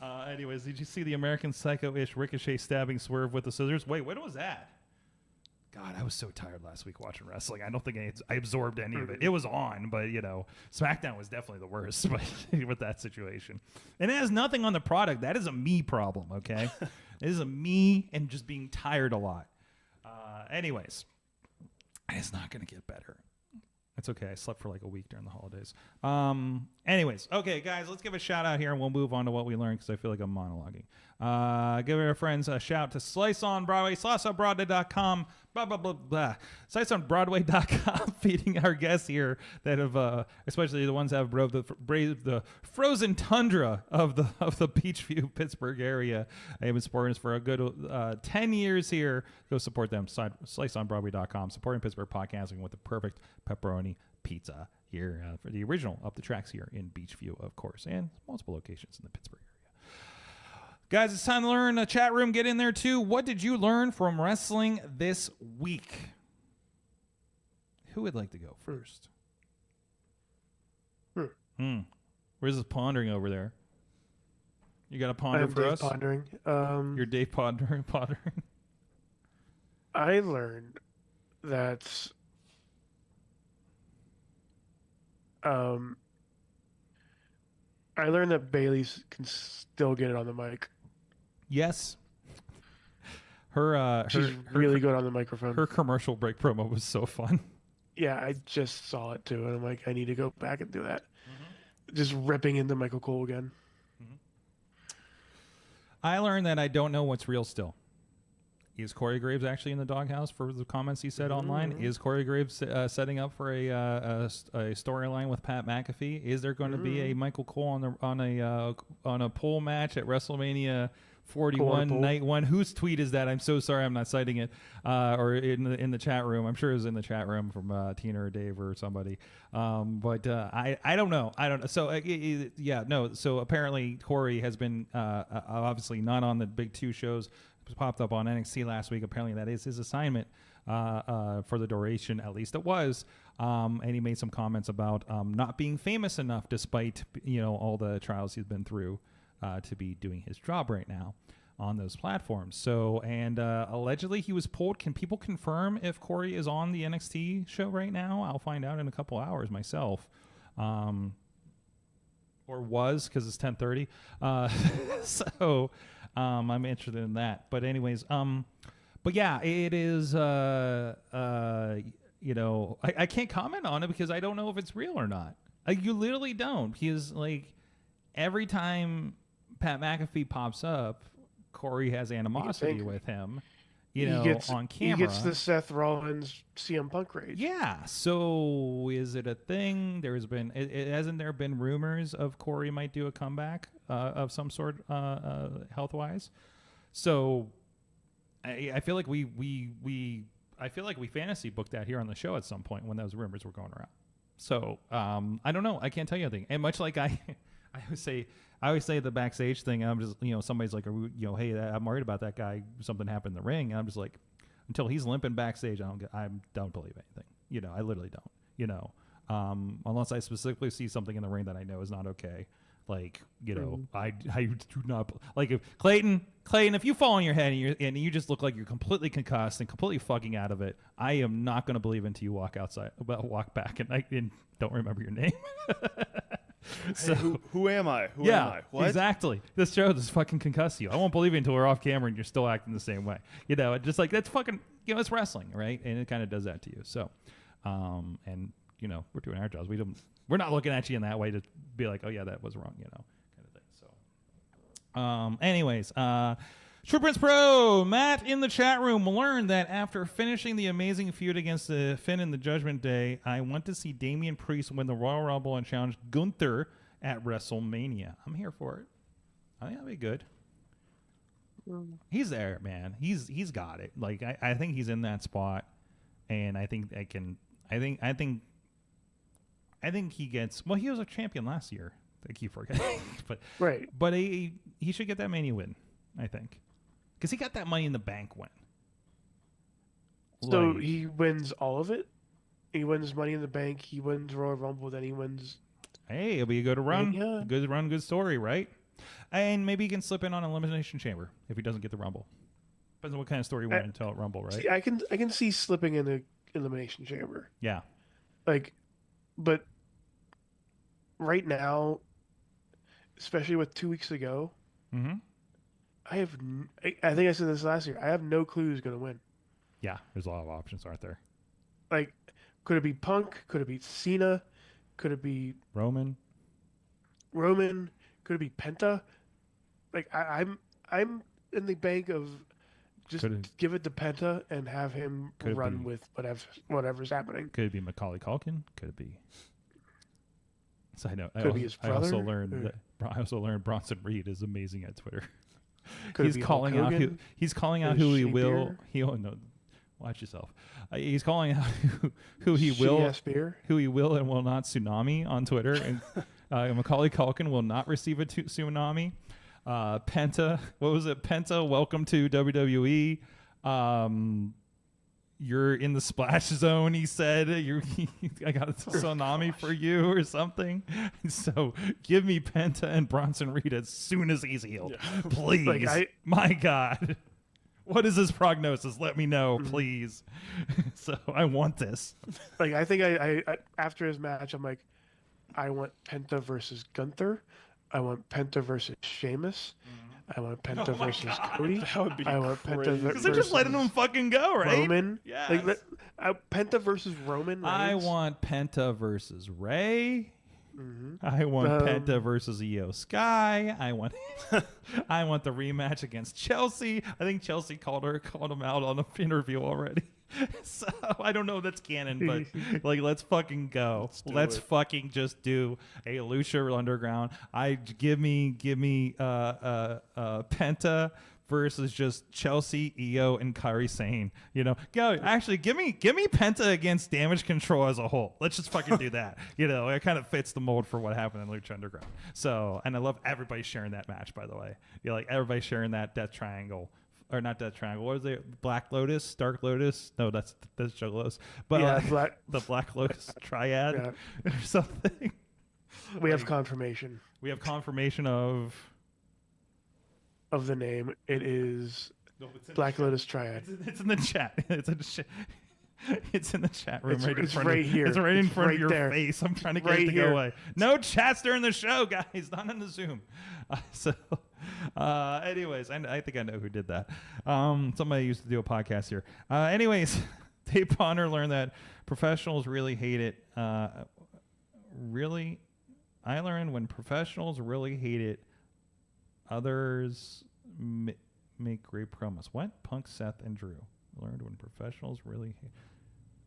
S4: Anyways, did you see the American Psycho-ish Ricochet stabbing swerve with the scissors? Wait, when was that? God, I was so tired last week watching wrestling. I don't think I absorbed any of it. It was on, but, you know, SmackDown was definitely the worst with that situation. And it has nothing on the product. That is a me problem, okay? It is a me and just being tired a lot. Anyways, it's not going to get better. It's okay. I slept for like a week during the holidays. Anyways, okay, guys, let's give a shout out here, and we'll move on to what we learned, because I feel like I'm monologuing. Give our friends a shout to Slice on Broadway, sliceonbroadway.com, blah, blah, blah, blah. Sliceonbroadway.com, feeding our guests here that have, especially the ones that have braved the frozen tundra of the Beachview, Pittsburgh area. I have been supporting us for a good 10 years here. Go support them. Sliceonbroadway.com, supporting Pittsburgh podcasting with the perfect pepperoni pizza here for the original Up the Tracks here in Beachview, of course, and multiple locations in the Pittsburgh area. Guys, it's time to learn. The chat room, get in there too. What did you learn from wrestling this week? Who would like to go first? Where's this pondering over there? You got a ponder for us?
S6: Pondering.
S4: You're Dave pondering.
S6: I learned that Bailey's can still get it on the mic.
S4: Yes.
S6: She's really good on the microphone.
S4: Her commercial break promo was so fun.
S6: Yeah, I just saw it too, and I'm like, I need to go back and do that. Just ripping into Michael Cole again.
S4: I learned that I don't know what's real still. Is Corey Graves actually in the doghouse for the comments he said online? Is Corey Graves setting up for a storyline with Pat McAfee? Is there going to be a Michael Cole on a pole match at WrestleMania 41 night one? Whose tweet is that? I'm so sorry, I'm not citing it. Or in the chat room. I'm sure it was in the chat room from Tina or Dave or somebody. But I don't know. So So apparently Corey has been obviously not on the big two shows. Popped up on NXT last week. Apparently that is his assignment for the duration, at least it was. And he made some comments about not being famous enough, despite all the trials he's been through, to be doing his job right now on those platforms. So, and allegedly he was pulled. Can people confirm if Corey is on the NXT show right now? I'll find out in a couple hours myself. Or was, because it's 10:30. So I'm interested in that. But anyways, but yeah, it is. I can't comment on it because I don't know if it's real or not. You literally don't. Because like every time Pat McAfee pops up, Corey has animosity with him. On camera.
S6: He gets the Seth Rollins CM Punk rage.
S4: Yeah. So is it a thing? There's been, hasn't there been rumors of Corey might do a comeback of some sort, health-wise? So I feel like we fantasy booked that here on the show at some point when those rumors were going around. So I don't know. I can't tell you anything. And much like I always say the backstage thing. I'm just, somebody's like, hey, I'm worried about that guy. Something happened in the ring. And I'm just like, until he's limping backstage, I don't believe anything. I literally don't. Unless I specifically see something in the ring that I know is not okay. Like, I do not like if Clayton, if you fall on your head and you just look like you're completely concussed and completely fucking out of it, I am not going to believe until you walk back and don't remember your name. So
S7: hey, who am I? Who am I? What?
S4: Exactly. This show just fucking concuss you. I won't believe you until we're off camera and you're still acting the same way. Just like that's fucking, it's wrestling, right? And it kind of does that to you. So, and we're doing our jobs. We're not looking at you in that way to be like, oh yeah, that was wrong, kind of thing. So, anyways, True Prince Pro, Matt in the chat room learned that after finishing the amazing feud against Finn in the Judgment Day, I want to see Damian Priest win the Royal Rumble and challenge Gunther at WrestleMania. I'm here for it. I think that'd be good. He's there, man. He's got it. Like I think he's in that spot, and I think he gets. Well, he was a champion last year. I keep forgetting, but he should get that Mania win. I think. Because he got that Money in the Bank win.
S6: So he wins all of it? He wins Money in the Bank, he wins Royal Rumble, then he wins...
S4: Hey, it'll be a good run.
S6: Yeah.
S4: Good run, good story, right? And maybe he can slip in on Elimination Chamber if he doesn't get the Rumble. Depends on what kind of story you want to tell at Rumble, right?
S6: See, I can see slipping in the Elimination Chamber.
S4: Yeah.
S6: But right now, especially with 2 weeks ago...
S4: Mm-hmm.
S6: I think I said this last year. I have no clue who's going to win.
S4: Yeah, there's a lot of options, aren't there?
S6: Like, could it be Punk? Could it be Cena? Could it be
S4: Roman?
S6: Could it be Penta? Like, I'm in the bank of just give it to Penta and have him run with whatever's happening.
S4: Could it be Macaulay Culkin? Could it be? So I know.
S6: Could it be his brother?
S4: I also learned Bronson Reed is amazing at Twitter.
S6: He's calling out
S4: who he will. Watch yourself. He's calling out who he will and will not tsunami on Twitter. And Macaulay Culkin will not receive a tsunami. Penta, what was it? Penta, welcome to WWE. You're in the splash zone, he said. I got a tsunami for you or something. So give me Penta and Bronson Reed as soon as he's healed. Yeah. Please. My God. What is his prognosis? Let me know, please. So I want this.
S6: Like, I think I after his match, I'm like, I want Penta versus Gunther. I want Penta versus Sheamus. I want Penta versus Cody.
S7: That would be
S6: I want Penta
S4: because they're just letting them fucking go, right?
S6: Roman.
S4: Yeah.
S6: Penta versus Roman Reigns.
S4: I want Penta versus Ray.
S6: Mm-hmm.
S4: I want Penta versus Io Sky. I want the rematch against Chelsea. I think Chelsea called him out on an interview already. So I don't know if that's canon, but like, let's fucking go. Let's fucking just do a Lucha Underground. Give me Penta versus just Chelsea, Io, and Kairi Sane. Actually, give me Penta against Damage Control as a whole. Let's just fucking do that. It kind of fits the mold for what happened in Lucha Underground. So, and I love everybody sharing that match, by the way. Everybody sharing that Death Triangle. Or not Death Triangle. What is it? Black Lotus? Dark Lotus? No, that's Juggalos. But the Black Lotus Triad or something.
S6: We have confirmation.
S4: We have confirmation of
S6: the name. It is Black Lotus Triad.
S4: It's in the chat. It's in the chat room.
S6: It's right here.
S4: It's right in front of your
S6: there.
S4: face. I'm trying to get it to go away. No chats during the show, guys. Not on the Zoom. Anyways, I think I know who did that. Somebody used to do a podcast here. Anyways, Dave Bonner learned that professionals really hate it. I learned when professionals really hate it, others make great promos. What? Punk, Seth, and Drew learned when professionals really hate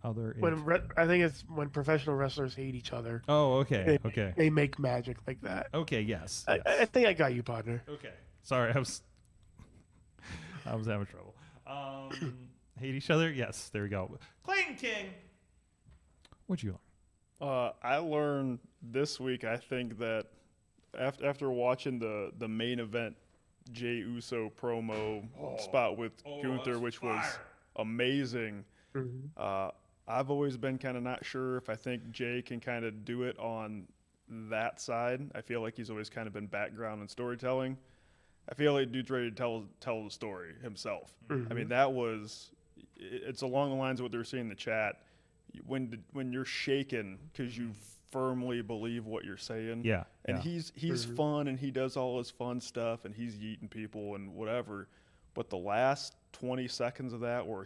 S6: I think it's when professional wrestlers hate each other.
S4: Oh, okay.
S6: They make magic like that.
S4: Okay, yes.
S6: I think I got you, partner.
S4: Okay. Sorry, I was having trouble. Hate each other? Yes, there we go. Clayton King. What'd you learn?
S7: I learned this week, I think, that after watching the main event Jey Uso promo spot with Gunther, which was amazing, I've always been kind of not sure if I think Jay can kind of do it on that side. I feel like he's always kind of been background and storytelling. I feel like dude's ready to tell the story himself. I mean, it's along the lines of what they're saying in the chat. When you're shaken because you firmly believe what you're saying.
S4: Yeah.
S7: And he's fun and he does all his fun stuff and he's yeeting people and whatever. But the last 20 seconds of that where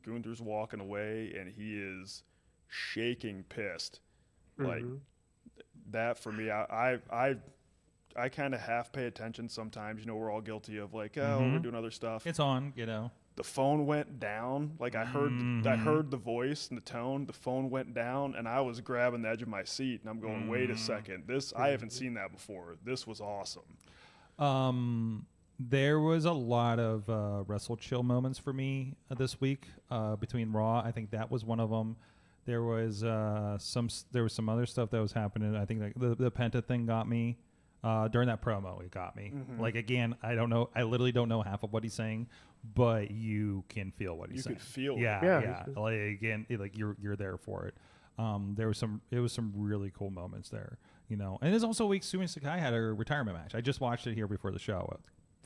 S7: Gunther's walking away and he is shaking pissed. Like that for me, I I kind of half pay attention sometimes. You know, we're all guilty of like, oh, we're doing other stuff.
S4: It's on, you know.
S7: The phone went down. Like I heard the voice and the tone. The phone went down, and I was grabbing the edge of my seat, and I'm going, wait a second. I haven't seen that before. This was awesome.
S4: There was a lot of Wrestle Chill moments for me this week between Raw. I think that was one of them. There was some other stuff that was happening. I think like the Penta thing got me during that promo. It got me. Like again, I don't know. I literally don't know half of what he's saying, but you can feel what he's saying.
S7: You could feel it.
S4: Yeah. Like again, like you're there for it. It was some really cool moments there, you know. And there's also a week Sumi Sakai had a retirement match. I just watched it here before the show.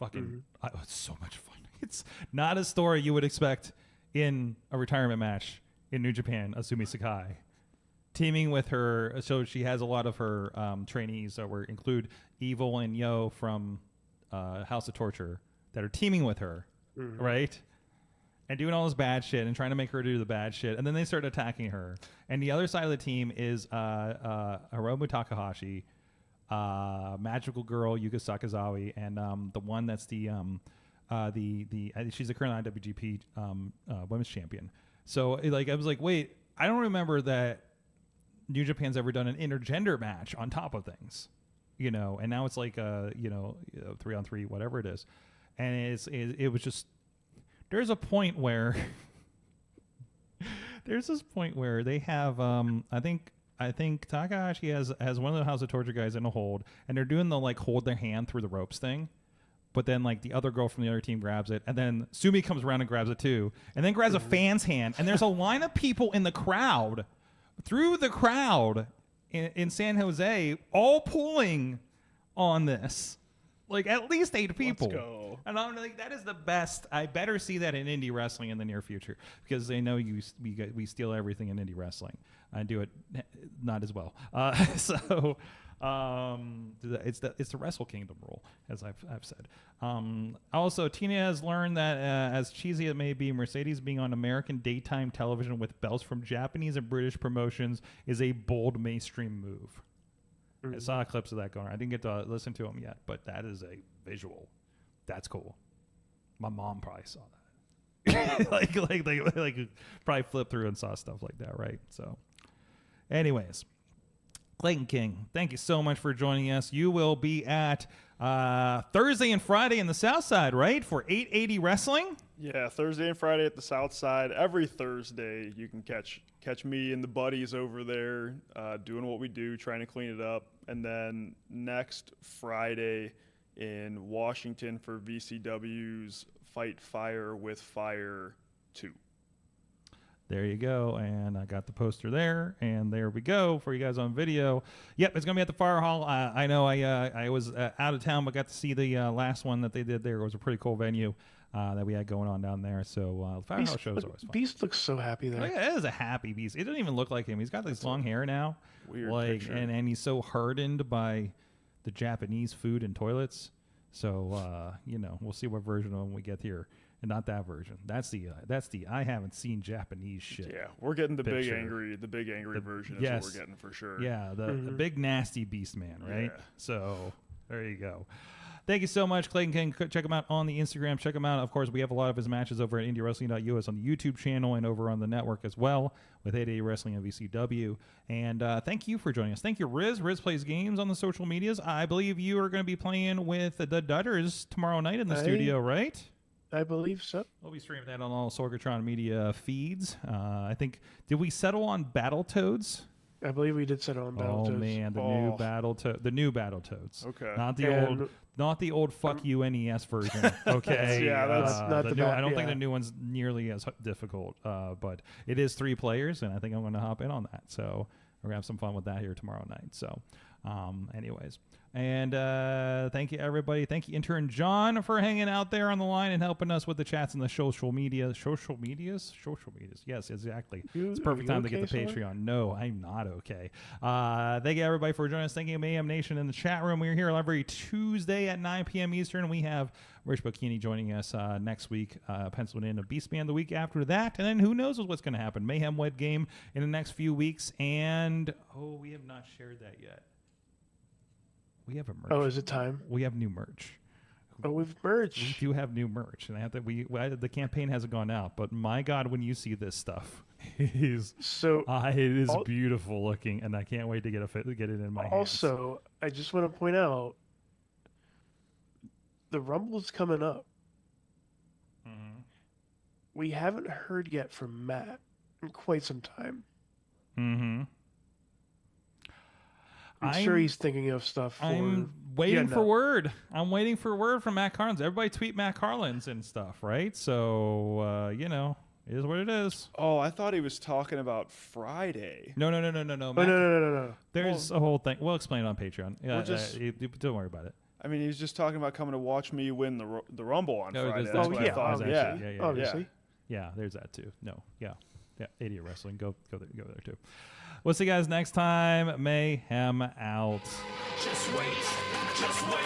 S4: It's so much fun. It's not a story you would expect in a retirement match in New Japan. Asumi Sakai teaming with her, so she has a lot of her trainees that include Evil and Yo from House of Torture that are teaming with her, right? And doing all this bad shit and trying to make her do the bad shit. And then they start attacking her. And the other side of the team is Hiromu Takahashi, Magical Girl Yuka Sakazawa, and the one that's she's the current IWGP Women's Champion. So like I was like, wait, I don't remember that New Japan's ever done an intergender match on top of things, you know. And now it's like 3-on-3, whatever it is, and it was just there's a point where they have I think Takahashi has one of the House of Torture guys in a hold, and they're doing the like hold their hand through the ropes thing. But then, like, the other girl from the other team grabs it, and then Sumi comes around and grabs it too, and then grabs a fan's hand, and there's a line of people in the crowd, in San Jose, all pulling on this. Like, at least 8 people.
S7: Let's go.
S4: And I'm like, that is the best. I better see that in indie wrestling in the near future, because they know we steal everything in indie wrestling. I do it not as well. It's the Wrestle Kingdom rule, as I've said. Also, Tina has learned that as cheesy it may be, Mercedes being on American daytime television with belts from Japanese and British promotions is a bold mainstream move. I saw clips of that going on. I didn't get to listen to them yet, but that is a visual. That's cool. My mom probably saw that. like probably flipped through and saw stuff like that, right? So, anyways. Clayton King, thank you so much for joining us. You will be at Thursday and Friday in the South Side, right? For 880 Wrestling?
S7: Yeah, Thursday and Friday at the South Side. Every Thursday you can catch me and the buddies over there doing what we do, trying to clean it up. And then next Friday in Washington for VCW's Fight Fire with Fire 2.
S4: There you go, and I got the poster there, and there we go for you guys on video. Yep, it's going to be at the Fire Hall. I know I was out of town, but got to see the last one that they did there. It was a pretty cool venue that we had going on down there. So Fire Hall shows always fun.
S6: Beast looks so happy there.
S4: Oh, yeah, it is a happy Beast. It doesn't even look like him. He's got this long hair now.
S7: Weird picture.
S4: And he's so hardened by the Japanese food and toilets. So, we'll see what version of him we get here. And not that version. That's the I haven't seen Japanese shit.
S7: Yeah, we're getting the
S4: picture.
S7: big angry version is
S4: yes.
S7: what we're getting for sure.
S4: Yeah, the big nasty beast man, right?
S7: Yeah.
S4: So there you go. Thank you so much, Clayton King. Check him out on the Instagram. Check him out. Of course, we have a lot of his matches over at IndieWrestling.us on the YouTube channel and over on the network as well with 880 Wrestling and VCW. And thank you for joining us. Thank you, Riz. Riz plays games on the social medias. I believe you are going to be playing with the Dutters tomorrow night in the studio, right?
S6: I believe so.
S4: We'll be streaming that on all Sorgatron media feeds. I think, did we settle on Battletoads?
S6: I believe we did settle on Battletoads.
S4: Oh man, the new Battletoads.
S7: Okay.
S4: Not the old fuck you NES version. Okay.
S6: Yeah, that's not the
S4: new,
S6: bad.
S4: I don't think the new one's nearly as difficult, but it is 3 players, and I think I'm going to hop in on that. So we're gonna have some fun with that here tomorrow night. So, anyways. And thank you, everybody. Thank you, intern John, for hanging out there on the line and helping us with the chats and the social media. Social medias? Yes, exactly. It's perfect time to get the Patreon. No, I'm not okay. Thank you, everybody, for joining us. Thank you, Mayhem Nation in the chat room. We're here every Tuesday at 9 p.m. Eastern. We have Rich Bocchini joining us next week, penciling in a Beastman the week after that. And then who knows what's going to happen. Mayhem Wed Game in the next few weeks. And, we have not shared that yet. We have a merch.
S6: Oh, is it time?
S4: We have new merch.
S6: Oh, we've merch.
S4: We do have new merch, and the campaign hasn't gone out. But my God, when you see this stuff, it is beautiful looking, and I can't wait to get it in my hands.
S6: Also, I just want to point out the Rumble's coming up.
S4: Mm-hmm.
S6: We haven't heard yet from Matt in quite some time.
S4: Mm-hmm.
S6: I'm sure he's thinking of stuff.
S4: I'm waiting for word. I'm waiting for word from Matt Carlins. Everybody tweet Matt Carlins and stuff, right? So, it is what it is.
S7: Oh, I thought he was talking about Friday.
S4: No.
S6: No.
S4: There's a whole thing. We'll explain it on Patreon. Don't worry about it.
S7: I mean, he was just talking about coming to watch me win the Rumble on Friday.
S4: That's
S7: what
S4: I
S7: thought.
S4: obviously.
S6: Obviously.
S4: Yeah, there's that too. No, yeah. Idiot Wrestling. Go there too. We'll see you guys next time. Mayhem out.
S5: Just wait. Just wait.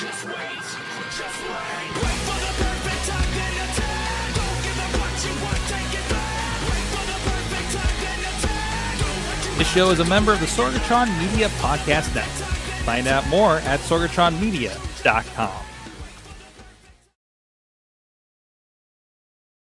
S5: Just wait. Just wait. Wait for the perfect time, then attack. Don't give up what you want, take it back. Wait for the perfect time, then attack. Do what you
S4: This show is a member of the Sorgatron Media Podcast Network. Find out more at sorgatronmedia.com.